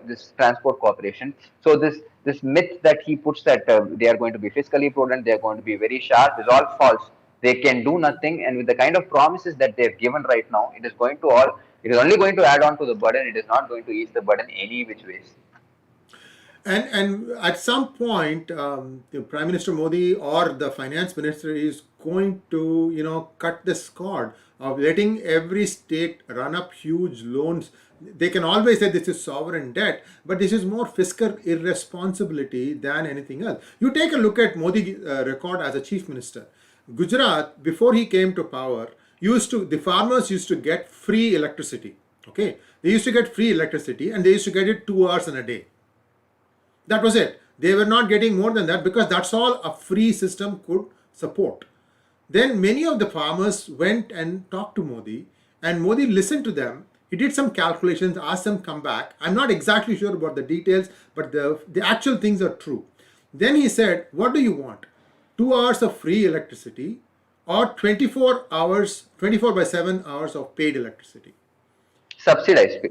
this transport corporation. So this myth that he puts that they are going to be fiscally prudent, they are going to be very sharp, is all false. They can do nothing, and with the kind of promises that they have given right now, it is only going to add on to the burden. It is not going to ease the burden any which ways. And at some point, the Prime Minister Modi or the Finance Minister is going to, cut this cord of letting every state run up huge loans. They can always say this is sovereign debt, but this is more fiscal irresponsibility than anything else. You take a look at Modi's record as a chief minister. Gujarat, before he came to power, the farmers used to get free electricity. Okay, they used to get free electricity, and they used to get it 2 hours in a day. That was it. They were not getting more than that because that's all a free system could support. Then many of the farmers went and talked to Modi, and Modi listened to them. He did some calculations, asked them to come back. I'm not exactly sure about the details, but the actual things are true. Then he said, what do you want? 2 hours of free electricity or 24 hours, 24 by 7 hours of paid electricity? Subsidized.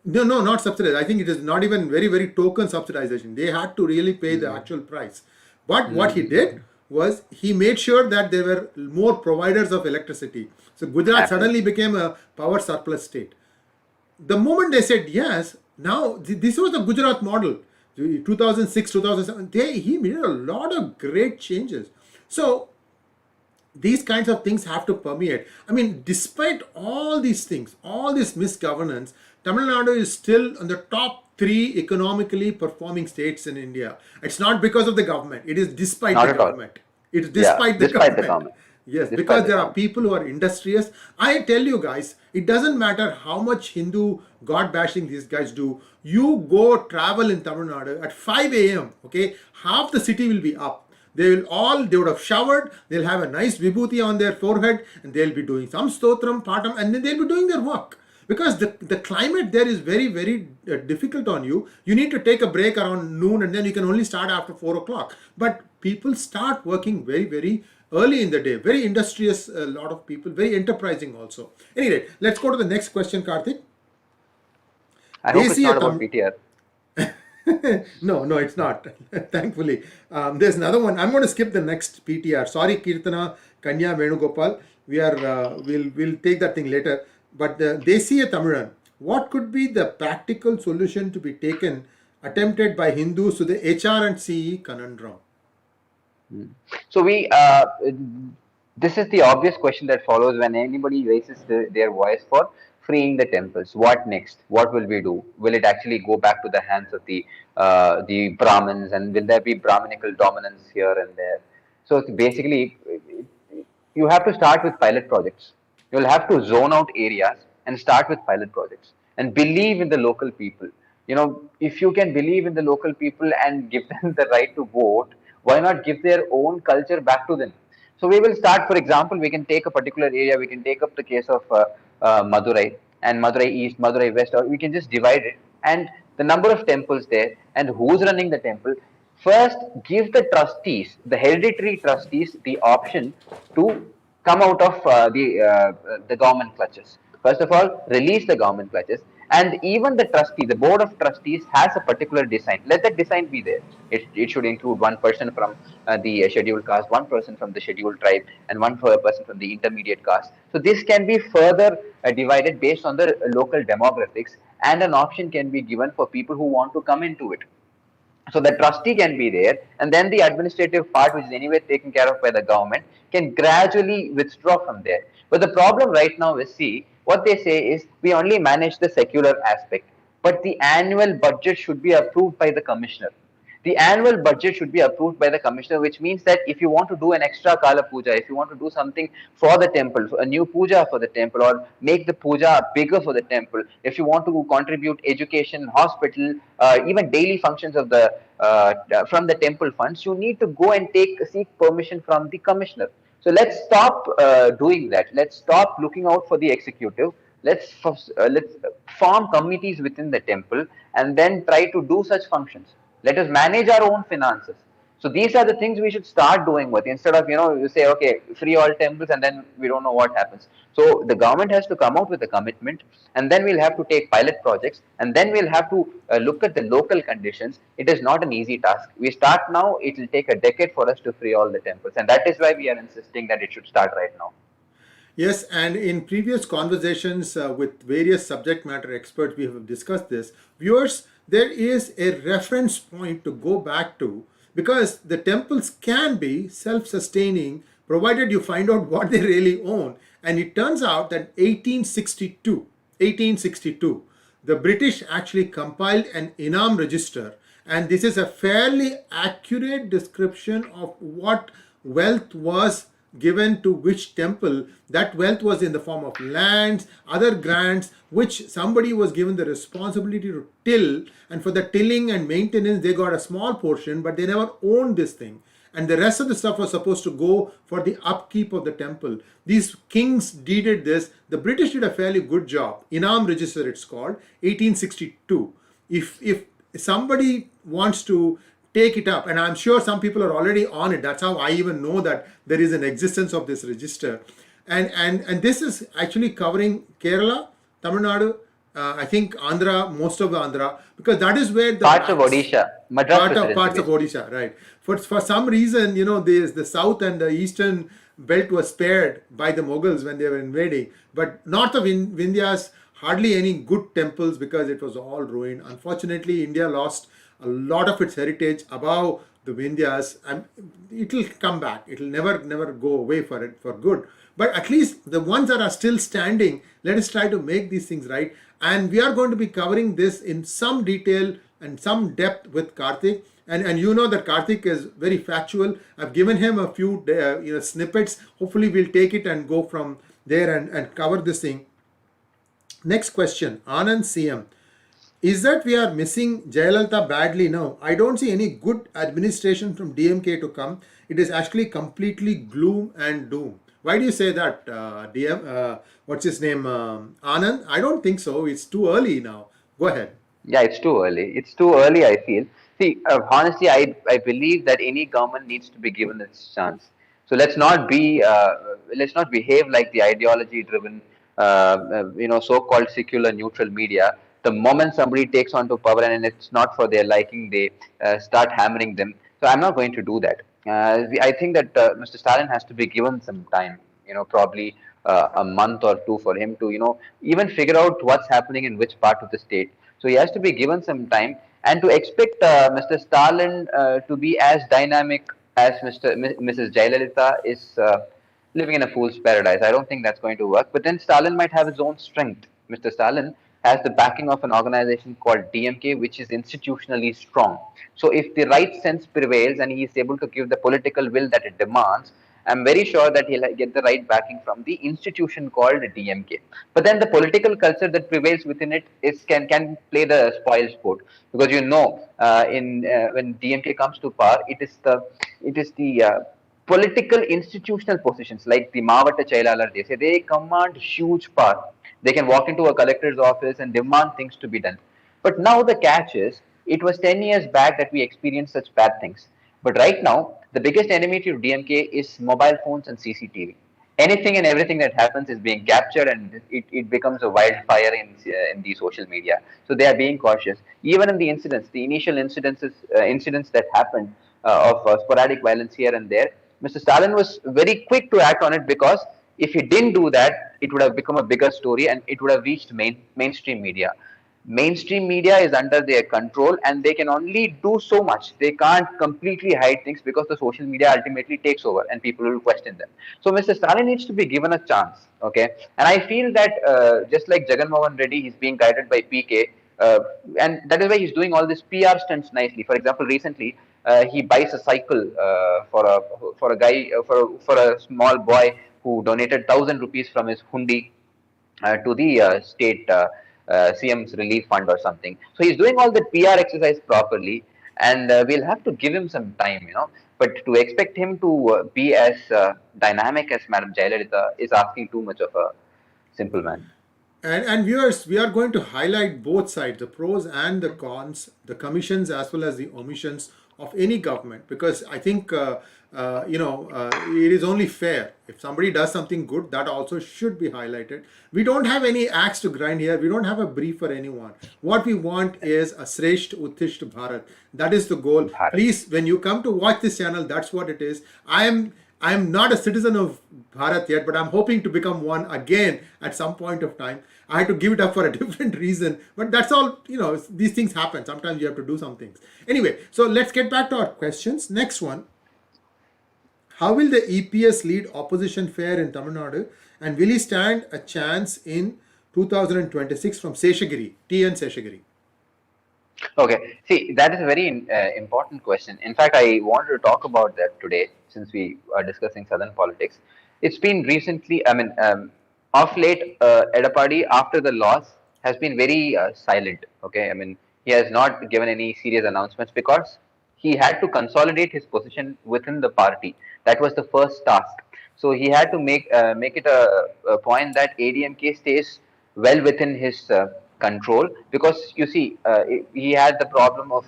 No, not subsidized. I think it is not even very, very token subsidization. They had to really pay the actual price. But what he did was he made sure that there were more providers of electricity. So Gujarat suddenly became a power surplus state. The moment they said yes, now this was the Gujarat model. 2006, 2007, he made a lot of great changes. So these kinds of things have to permeate. I mean, despite all these things, all this misgovernance, Tamil Nadu is still on the top 3 economically performing states in India. It's not because of the government. It is despite the government. It's despite the government. Yes, because there are people who are industrious. I tell you guys, it doesn't matter how much Hindu God bashing these guys do. You go travel in Tamil Nadu at 5 a.m. Okay, half the city will be up. They would have showered, they'll have a nice vibhuti on their forehead, and they'll be doing some stotram, patam, and then they'll be doing their work. Because the climate there is very, very difficult on you. You need to take a break around noon, and then you can only start after 4 o'clock. But people start working very, very early in the day. Very industrious, a lot of people, very enterprising also. Anyway, let's go to the next question, Karthik. I hope it's not about PTR. No, it's not. Thankfully. There's another one. I'm going to skip the next PTR. Sorry, Kirtana, Kanya, Venugopal. We'll take that thing later. But Desiya Tamilan, what could be the practical solution to be taken, attempted by Hindus to the HR&CE conundrum? So this is the obvious question that follows when anybody raises their voice for freeing the temples. What next? What will we do? Will it actually go back to the hands of the Brahmins, and will there be Brahminical dominance here and there? So it's basically, you have to start with pilot projects. You'll have to zone out areas and start with pilot projects and believe in the local people. If you can believe in the local people and give them the right to vote, why not give their own culture back to them? So we will start, for example, we can take a particular area, we can take up the case of Madurai and Madurai East, Madurai West, or we can just divide it and the number of temples there and who's running the temple. First, give the trustees, the hereditary trustees, the option to come out of the government clutches. First of all, release the government clutches, and even the trustee, the board of trustees, has a particular design. Let that design be there. It should include one person from the scheduled caste, one person from the scheduled tribe, and one person from the intermediate caste. So this can be further divided based on the local demographics, and an option can be given for people who want to come into it. So the trustee can be there, and then the administrative part, which is anyway taken care of by the government, can gradually withdraw from there. But the problem right now is, see, what they say is we only manage the secular aspect, but the annual budget should be approved by the commissioner. The annual budget should be approved by the commissioner, which means that if you want to do an extra Kala Puja, if you want to do something for the temple, a new puja for the temple, or make the puja bigger for the temple, if you want to contribute education, hospital, even daily functions of the from the temple funds, you need to go and seek permission from the commissioner. So let's stop doing that. Let's stop looking out for the executive. Let's form committees within the temple and then try to do such functions. Let us manage our own finances. So these are the things we should start doing with, instead of, you say, okay, free all temples, and then we don't know what happens. So the government has to come out with a commitment, and then we'll have to take pilot projects, and then we'll have to look at the local conditions. It is not an easy task. We start now, it will take a decade for us to free all the temples, and that is why we are insisting that it should start right now. Yes, and in previous conversations with various subject matter experts, we have discussed this. Viewers, there is a reference point to go back to, because the temples can be self-sustaining provided you find out what they really own. And it turns out that 1862, the British actually compiled an Inam register, and this is a fairly accurate description of what wealth was given to which temple. That wealth was in the form of lands, other grants, which somebody was given the responsibility to till, and for the tilling and maintenance they got a small portion, but they never owned this thing, and the rest of the stuff was supposed to go for the upkeep of the temple. These kings deeded this. The British did a fairly good job. Inam register, it's called, 1862. If somebody wants to take it up, and I'm sure some people are already on it. That's how I even know that there is an existence of this register. And this is actually covering Kerala, Tamil Nadu, I think Andhra, most of the Andhra, because that is where the Parts of Odisha, Madras parts of Odisha, right? For some reason, the south and the eastern belt was spared by the Mughals when they were invading, but north of Vindhyas, hardly any good temples because it was all ruined. Unfortunately, India lost a lot of its heritage above the Vindhyas, and it will come back. It will never go away for good. But at least the ones that are still standing, let us try to make these things right. And we are going to be covering this in some detail and some depth with Karthik. And you know that Karthik is very factual. I've given him a few snippets. Hopefully we'll take it and go from there and cover this thing. Next question, Anand CM. Is that we are missing Jayalalitha badly now? I don't see any good administration from DMK to come. It is actually completely gloom and doom. Why do you say that, what's his name, Anand? I don't think so. It's too early now. Go ahead. Yeah, it's too early. It's too early, I feel. See, honestly, I believe that any government needs to be given its chance. So let's not behave like the ideology-driven, so-called secular neutral media. The moment somebody takes on to power and it's not for their liking, they start hammering them. So I'm not going to do that. I think that Mr. Stalin has to be given some time. Probably a month or two for him to, even figure out what's happening in which part of the state. So he has to be given some time, and to expect Mr. Stalin to be as dynamic as Mrs. Jayalalitha is living in a fool's paradise. I don't think that's going to work. But then Stalin might have his own strength. Mr. Stalin has the backing of an organization called DMK, which is institutionally strong. So if the right sense prevails and he is able to give the political will that it demands, I'm very sure that he'll get the right backing from the institution called DMK. But then the political culture that prevails within it can play the spoil sport, because in when DMK comes to power, it is the political institutional positions like the Mavata Chailalar, they command huge power. They can walk into a collector's office and demand things to be done. But now the catch is, it was 10 years back that we experienced such bad things. But right now, the biggest enemy to DMK is mobile phones and CCTV. Anything and everything that happens is being captured, and it becomes a wildfire in the social media. So they are being cautious. Even in the incidents, the initial incidents that happened of sporadic violence here and there, Mr. Stalin was very quick to act on it, because if he didn't do that, it would have become a bigger story and it would have reached mainstream media. Mainstream media is under their control and they can only do so much. They can't completely hide things, because the social media ultimately takes over and people will question them. So Mr. Stalin needs to be given a chance. Okay, and I feel that just like Jagan Mohan Reddy, he's being guided by PK, and that is why he's doing all these PR stunts nicely. For example, recently he buys a cycle for a guy for a small boy who donated 1,000 rupees from his hundi to the state CM's relief fund or something. So he's doing all the PR exercise properly, and we'll have to give him some time. But to expect him to be as dynamic as Madam Jayalalitha is asking too much of a simple man. And viewers, we are going to highlight both sides, the pros and the cons, the commissions as well as the omissions of any government, because I think it is only fair. If somebody does something good, that also should be highlighted. We don't have any axe to grind here. We don't have a brief for anyone. What we want is a Sresht Uttisht Bharat. That is the goal. Bharat. Please, when you come to watch this channel, that's what it is. I'm not a citizen of Bharat yet, but I'm hoping to become one again at some point of time. I had to give it up for a different reason, but that's all, these things happen. Sometimes you have to do some things. Anyway, so let's get back to our questions. Next one. How will the EPS lead opposition fare in Tamil Nadu, and will he stand a chance in 2026 from Seshagiri, TN Seshagiri? Okay, see, that is a very important question. In fact, I wanted to talk about that today, since we are discussing southern politics. It's been recently, of late, Edapadi, after the loss, has been very silent. Okay, he has not given any serious announcements, because he had to consolidate his position within the party. That was the first task. So he had to make it a point that ADMK stays well within his control, because you see, he had the problem of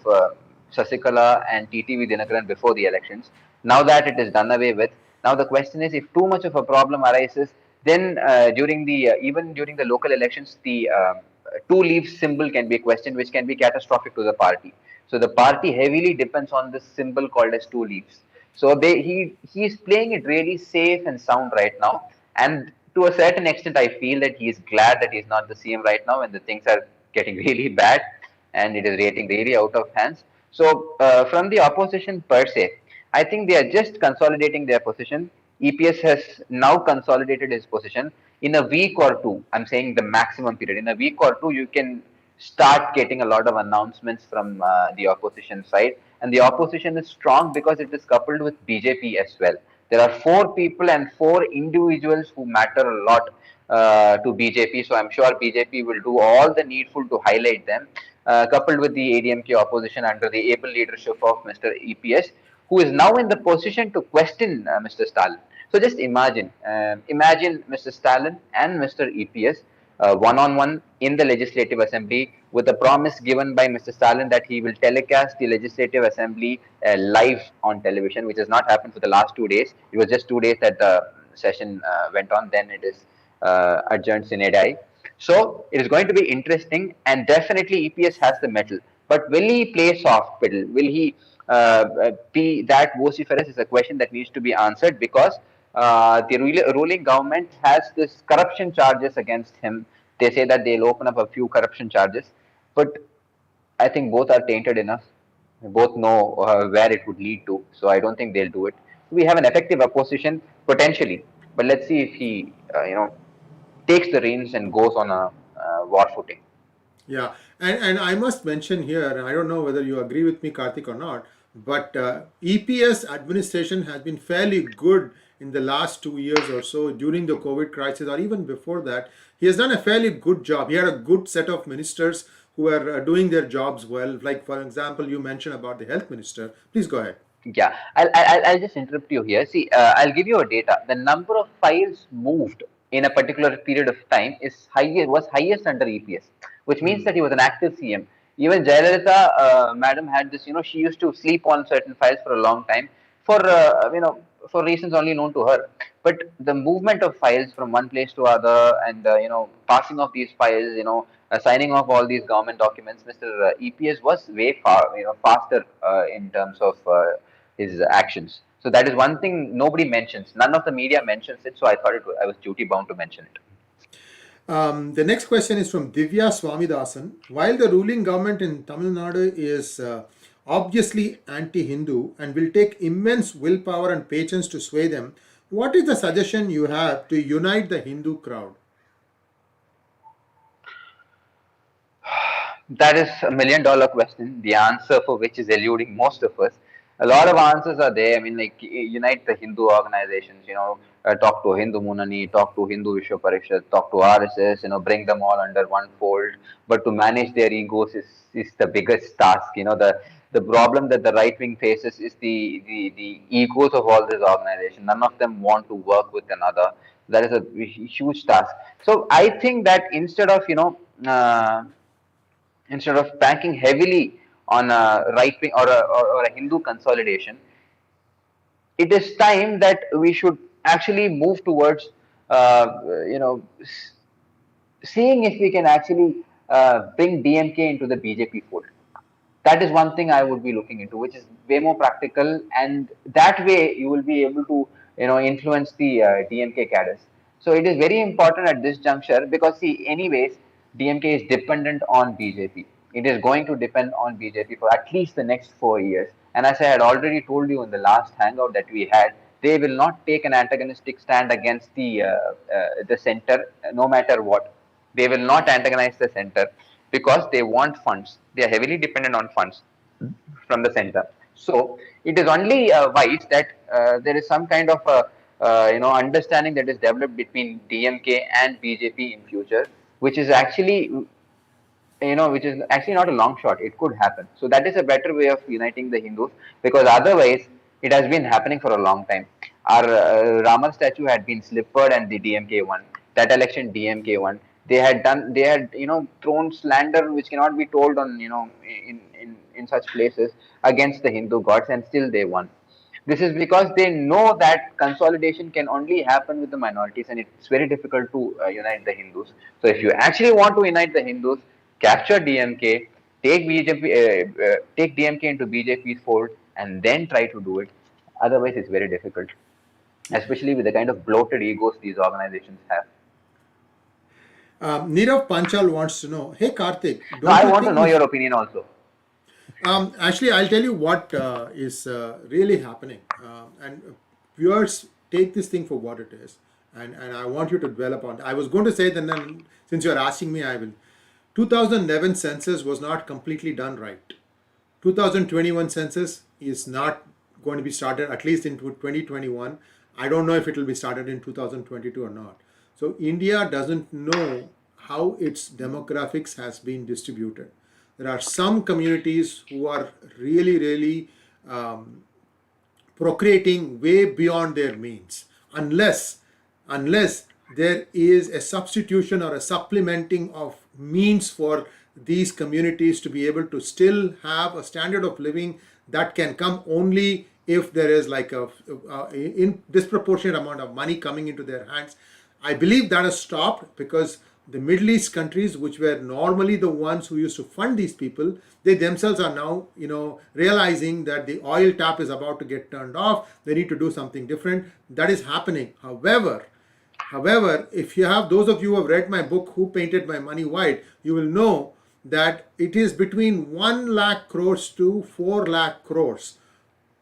Sasikala and TTV Dinakaran before the elections. Now that it is done away with, now the question is, if too much of a problem arises, then even during the local elections, the two leaves symbol can be questioned, which can be catastrophic to the party. So the party heavily depends on this symbol called as two leaves. So he is playing it really safe and sound right now, and to a certain extent, I feel that he is glad that he's not the CM right now, and the things are getting really bad, and it is getting really out of hands. So from the opposition per se, I think they are just consolidating their position. EPS has now consolidated his position. In a week or two, I'm saying the maximum period, in a week or two, you can start getting a lot of announcements from the opposition side. And the opposition is strong because it is coupled with BJP as well. There are 4 people and 4 individuals who matter a lot to BJP. So I'm sure BJP will do all the needful to highlight them, coupled with the ADMK opposition under the able leadership of Mr. EPS, who is now in the position to question Mr. Stalin. So just imagine Mr. Stalin and Mr. EPS one-on-one in the Legislative Assembly, with a promise given by Mr. Stalin that he will telecast the Legislative Assembly live on television, which has not happened for the last 2 days. It was just 2 days that the session went on, then it is adjourned sine die. So it is going to be interesting, and definitely EPS has the mettle. But will he play soft pedal? Will he be that vociferous is a question that needs to be answered, because the ruling government has this corruption charges against him. They say that they'll open up a few corruption charges, but I think both are tainted enough. Both know where it would lead to, so I don't think they'll do it. We have an effective opposition potentially, but let's see if he, takes the reins and goes on a war footing. Yeah, and I must mention here, and I don't know whether you agree with me, Karthik, or not, but EPS administration has been fairly good in the last 2 years or so during the COVID crisis, or even before that, he has done a fairly good job. He had a good set of ministers who are doing their jobs well. Like, for example, you mentioned about the health minister. Please go ahead. Yeah, I'll just interrupt you here. See, I'll give you a data. The number of files moved in a particular period of time is higher was highest under EPS, which means that he was an active CM. Even Jayalalitha, madam, had this. She used to sleep on certain files for a long time for for reasons only known to her. But the movement of files from one place to other, and passing of these files, signing off all these government documents, Mr. EPS was way faster in terms of his actions. So that is one thing nobody mentions. None of the media mentions it. So I thought I was duty bound to mention it. The next question is from Divya Swamidasan. While the ruling government in Tamil Nadu is obviously anti-Hindu and will take immense willpower and patience to sway them, what is the suggestion you have to unite the Hindu crowd? That is $1 million question, the answer for which is eluding most of us. A lot of answers are there. I mean, like, unite the Hindu organizations, talk to Hindu Munani, talk to Hindu Vishwa Parishad, talk to RSS, bring them all under one fold. But to manage their egos is the biggest task. The problem that the right wing faces is the egos of all these organizations. None of them want to work with another. That is a huge task. So I think that instead of banking heavily on a right wing or a Hindu consolidation, it is time that we should actually move towards, seeing if we can actually bring DMK into the BJP fold. That is one thing I would be looking into, which is way more practical, and that way you will be able to, influence the DMK cadres. So it is very important at this juncture because, see, anyways, DMK is dependent on BJP. It is going to depend on BJP for at least the next 4 years. And as I had already told you in the last hangout that we had, they will not take an antagonistic stand against the center, no matter what. They will not antagonize the center because they want funds. They are heavily dependent on funds from the center. So it is only wise that there is some kind of understanding that is developed between DMK and BJP in future, which is actually not a long shot. It could happen. So that is a better way of uniting the Hindus, because otherwise it has been happening for a long time. Our Rama statue had been slippered and the DMK won. That election DMK won. They had thrown slander which cannot be told on in such places against the Hindu gods, and still they won. This is because they know that consolidation can only happen with the minorities, and it's very difficult to unite the Hindus. So if you actually want to unite the Hindus, capture DMK, take DMK into BJP's fold, and then try to do it. Otherwise, it's very difficult, especially with the kind of bloated egos these organizations have. Nirav Panchal wants to know, hey Karthik, I want to know your opinion also. Actually, I'll tell you what is really happening. And viewers, take this thing for what it is. And I want you to dwell upon it. I was going to say that then, since you're asking me, I will. 2011 census was not completely done right. 2021 census is not going to be started, at least in 2021. I don't know if it will be started in 2022 or not. So India doesn't know how its demographics has been distributed. There are some communities who are really procreating way beyond their means, unless there is a substitution or a supplementing of means for these communities to be able to still have a standard of living that can come only if there is like a in disproportionate amount of money coming into their hands. I believe that has stopped because the Middle East countries, which were normally the ones who used to fund these people, they themselves are now, realizing that the oil tap is about to get turned off. They need to do something different. That is happening. However, if you have, those of you who have read my book, Who Painted My Money White, you will know that it is between 1 lakh crores to 4 lakh crores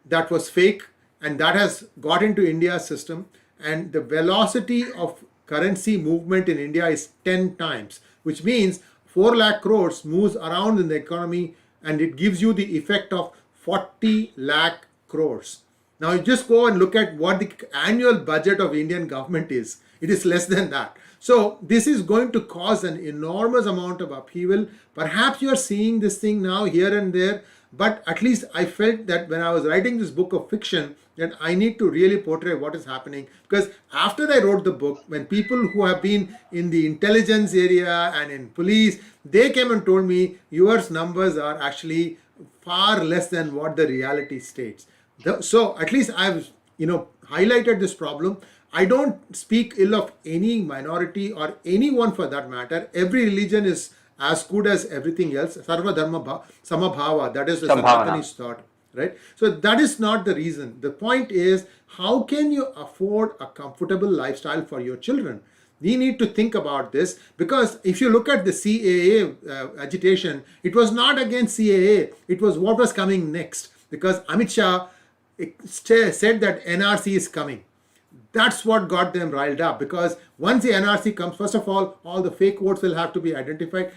that was fake, and that has got into India's system. And the velocity of currency movement in India is 10 times, which means 4 lakh crores moves around in the economy, and it gives you the effect of 40 lakh crores. Now you just go and look at what the annual budget of Indian government is. It is less than that. So this is going to cause an enormous amount of upheaval. Perhaps you are seeing this thing now here and there, but at least I felt that when I was writing this book of fiction, that I need to really portray what is happening, because after I wrote the book, when people who have been in the intelligence area and in police, they came and told me yours numbers are actually far less than what the reality states. So at least I've highlighted this problem. I don't speak ill of any minority or anyone for that matter. Every religion is as good as everything else. Sarva dharma samabhava, that is the Sanatani's thought, right? So that is not the reason. The point is, how can you afford a comfortable lifestyle for your children? We need to think about this, because if you look at the CAA agitation, it was not against CAA, it was what was coming next, because Amit Shah said that NRC is coming. That's what got them riled up, because once the NRC comes, first of all the fake votes will have to be identified.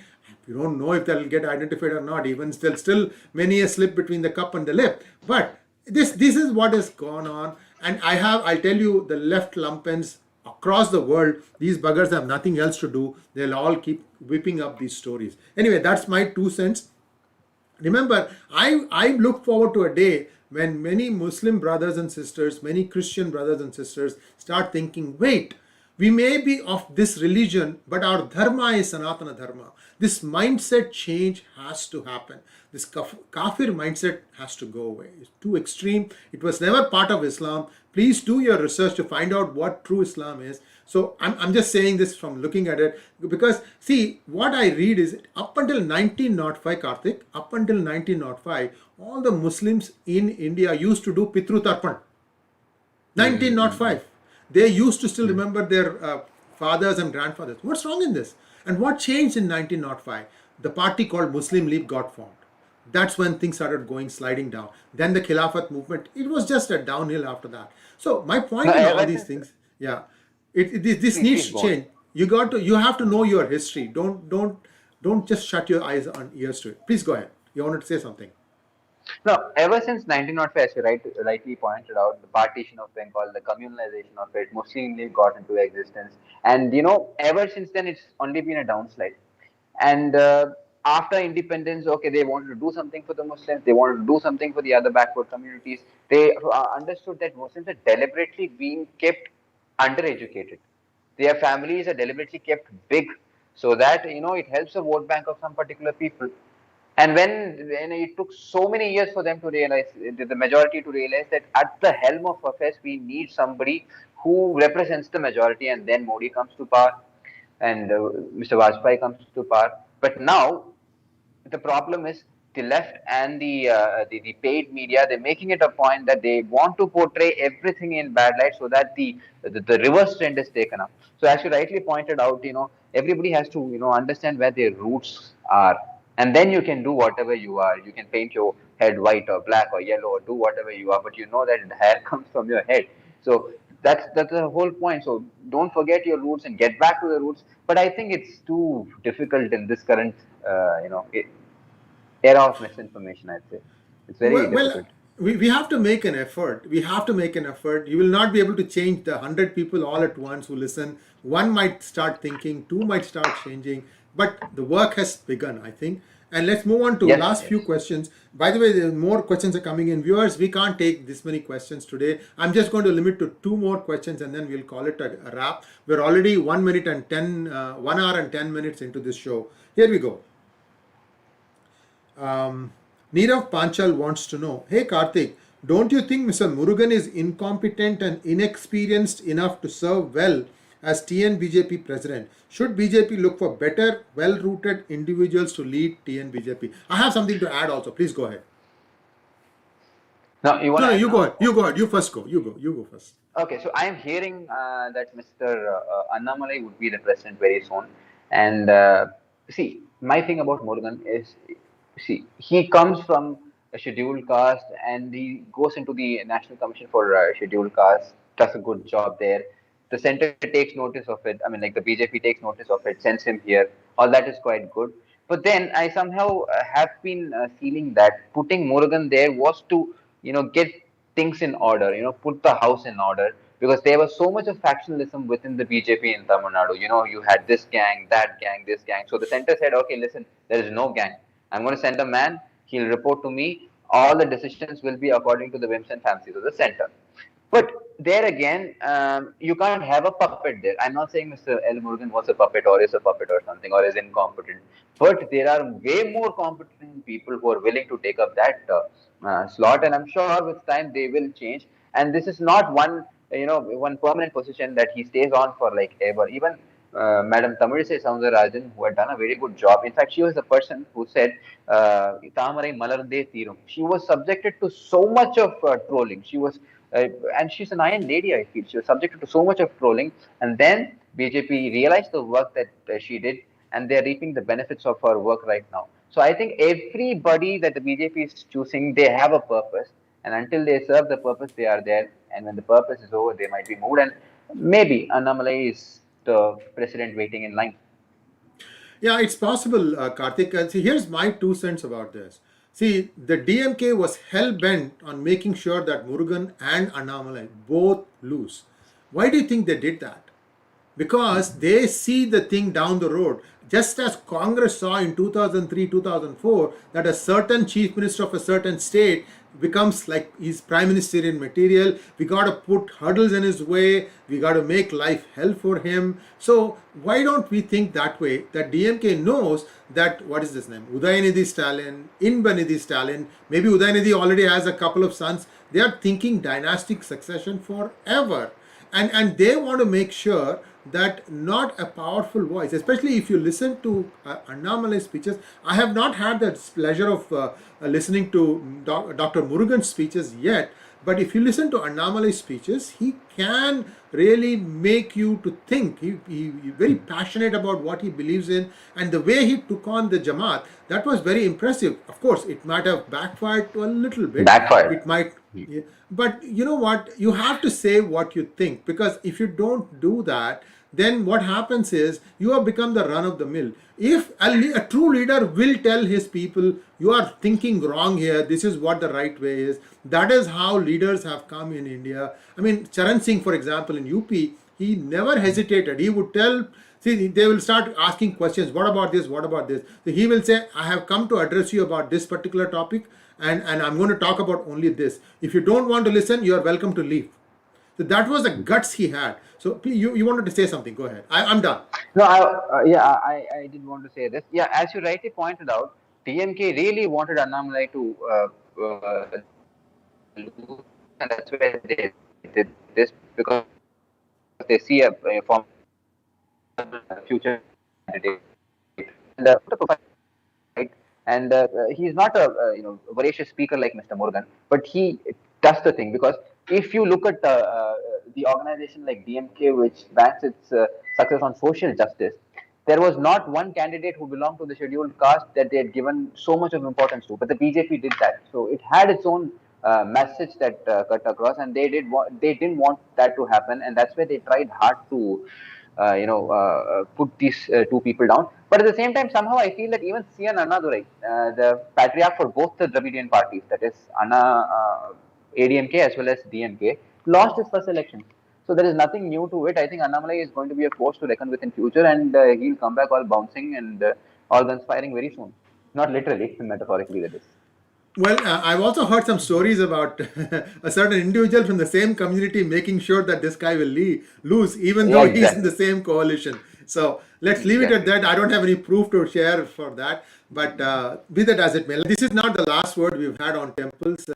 We don't know if they'll get identified or not. Even still many a slip between the cup and the lip. But this is what has gone on. And I'll tell you, the left lumpens across the world, these buggers have nothing else to do. They'll all keep whipping up these stories. Anyway, that's my 2 cents. Remember, I look forward to a day when many Muslim brothers and sisters, many Christian brothers and sisters start thinking, wait, we may be of this religion, but our dharma is Sanatana dharma. This mindset change has to happen. This kafir mindset has to go away. It's too extreme. It was never part of Islam. Please do your research to find out what true Islam is. So I'm just saying this from looking at it, because see, what I read is up until 1905, Karthik, up until 1905, all the Muslims in India used to do Pitru Tarpan. 1905. They used to still remember their fathers and grandfathers. What's wrong in this? And what changed in 1905? The party called Muslim League got formed. That's when things started sliding down. Then the Khilafat movement, it was just a downhill after that. So my point in all these things, this needs to change. You have to know your history. Don't just shut your eyes and ears to it. Please go ahead. You wanted to say something. No, ever since 1905, as you rightly pointed out, the partition of Bengal, the communalization of it, Muslim League got into existence. And, ever since then, it's only been a downslide. And after independence, okay, they wanted to do something for the Muslims, they wanted to do something for the other backward communities. They understood that Muslims are deliberately being kept undereducated. Their families are deliberately kept big, so that, it helps the vote bank of some particular people. And when it took so many years for them to realize, the majority to realize that at the helm of affairs, we need somebody who represents the majority, and then Modi comes to power, and Mr. Vajpayee comes to power. But now, the problem is the left and the paid media, they're making it a point that they want to portray everything in bad light, so that the reverse trend is taken up. So as you rightly pointed out, everybody has to understand where their roots are, and then you can do whatever you are. You can paint your head white or black or yellow or do whatever you are, but that the hair comes from your head. So that's the whole point. So don't forget your roots and get back to the roots. But I think it's too difficult in this current era of misinformation. I'd say it's very difficult. We have to make an effort. We have to make an effort. You will not be able to change the 100 people all at once who listen. One might start thinking, 2 might start changing, but the work has begun, I think. And let's move on to last few questions. By the way, more questions are coming in. Viewers, we can't take this many questions today. I'm just going to limit to 2 more questions, and then we'll call it a wrap. We're already 1 hour and 10 minutes into this show. Here we go. Nirav Panchal wants to know, hey Karthik, don't you think Mr. Murugan is incompetent and inexperienced enough to serve well as TN BJP president? Should BJP look for better, well-rooted individuals to lead TN BJP? I have something to add also. Please go ahead. No, you go ahead. You go ahead. You first go. You go first. Okay, so I am hearing that Mr. Annamalai would be the president very soon. And see, my thing about Murugan is, he comes from a scheduled caste, and he goes into the National Commission for Scheduled Caste, does a good job there. The center takes notice of it. I mean, like the BJP takes notice of it, sends him here. All that is quite good. But then I somehow have been feeling that putting Murugan there was to, get things in order, put the house in order, because there was so much of factionalism within the BJP in Tamil Nadu. You had this gang, that gang, this gang. So the center said, okay, listen, there is no gang. I'm going to send a man, he'll report to me. All the decisions will be according to the whims and fancies of the center. But there again, you can't have a puppet there. I'm not saying Mr. L. Murugan was a puppet or is a puppet or something or is incompetent, but there are way more competent people who are willing to take up that slot, and I'm sure with time they will change. And this is not one permanent position that he stays on for like ever. Even Madam Tamilisai Soundararajan, who had done a very good job. In fact, she was the person who said, "Tamarai malarande theerum." She was subjected to so much of trolling. She was and she's an iron lady, I feel. She was subjected to so much of trolling, and then BJP realized the work that she did, and they're reaping the benefits of her work right now. So I think everybody that the BJP is choosing, they have a purpose, and until they serve the purpose, they are there. And when the purpose is over, they might be moved, and maybe Annamalai is the president waiting in line. Yeah, it's possible, Karthik. See, here's my 2 cents about this. See, the DMK was hell bent on making sure that Murugan and Annamalai both lose. Why do you think they did that? Because they see the thing down the road. Just as Congress saw in 2003 2004 that a certain chief minister of a certain state becomes like his prime ministerial material, we got to put hurdles in his way, we got to make life hell for him. So why don't we think that way? That DMK knows that, what is this name, Udayanidhi Stalin, Inbanidhi Stalin, maybe Udayanidhi already has a couple of sons. They are thinking dynastic succession forever, and they want to make sure that not a powerful voice, especially if you listen to Annamalai's speeches. I have not had the pleasure of listening to Dr. Murugan's speeches yet, but if you listen to Annamalai's speeches, he can really make you to think. He's very passionate about what he believes in, and the way he took on the Jamaat, that was very impressive. Of course, it might have backfired to a little bit. Backfired. It might, yeah. But you know what? You have to say what you think, because if you don't do that, then what happens is you have become the run of the mill. If a true leader will tell his people, you are thinking wrong here, this is what the right way is. That is how leaders have come in India. I mean, Charan Singh, for example, in UP, he never hesitated. He would tell, see, they will start asking questions, what about this, what about this? So he will say, I have come to address you about this particular topic, and I'm going to talk about only this. If you don't want to listen, you are welcome to leave. So that was the guts he had. So you wanted to say something. Go ahead. I'm done. No, I did want to say this. Yeah, as you rightly pointed out, DMK really wanted Annamalai to lose, and that's why they did this, because they see a form future candidate. And right? And he's not a voracious speaker like Mr. Murugan, but he does the thing. Because if you look at the organization like DMK, which banks its success on social justice, there was not one candidate who belonged to the scheduled caste that they had given so much of importance to, but the BJP did that. So it had its own message that cut across, and they didn't want that to happen, and that's why they tried hard to put these two people down. But at the same time, somehow I feel that even C.N. Annadurai, the patriarch for both the Dravidian parties, that is ADMK as well as DMK, lost his first election. So there is nothing new to it. I think Annamalai is going to be a force to reckon with in future, and he'll come back all bouncing and all guns firing very soon. Not literally, metaphorically, that is. Well, I've also heard some stories about a certain individual from the same community making sure that this guy will lose, even though he's in the same coalition. So let's leave it at that. I don't have any proof to share for that. But be that as it may, this is not the last word we've had on temples.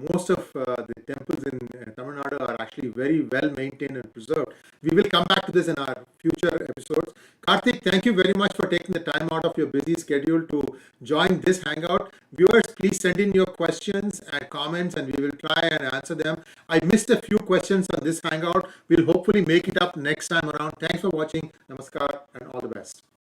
Most of the temples in Tamil Nadu are actually very well maintained and preserved. We will come back to this in our future episodes. Karthik, thank you very much for taking the time out of your busy schedule to join this hangout. Viewers, please send in your questions and comments, and we will try and answer them. I missed a few questions on this hangout. We'll hopefully make it up next time around. Thanks for watching. Namaskar and all the best.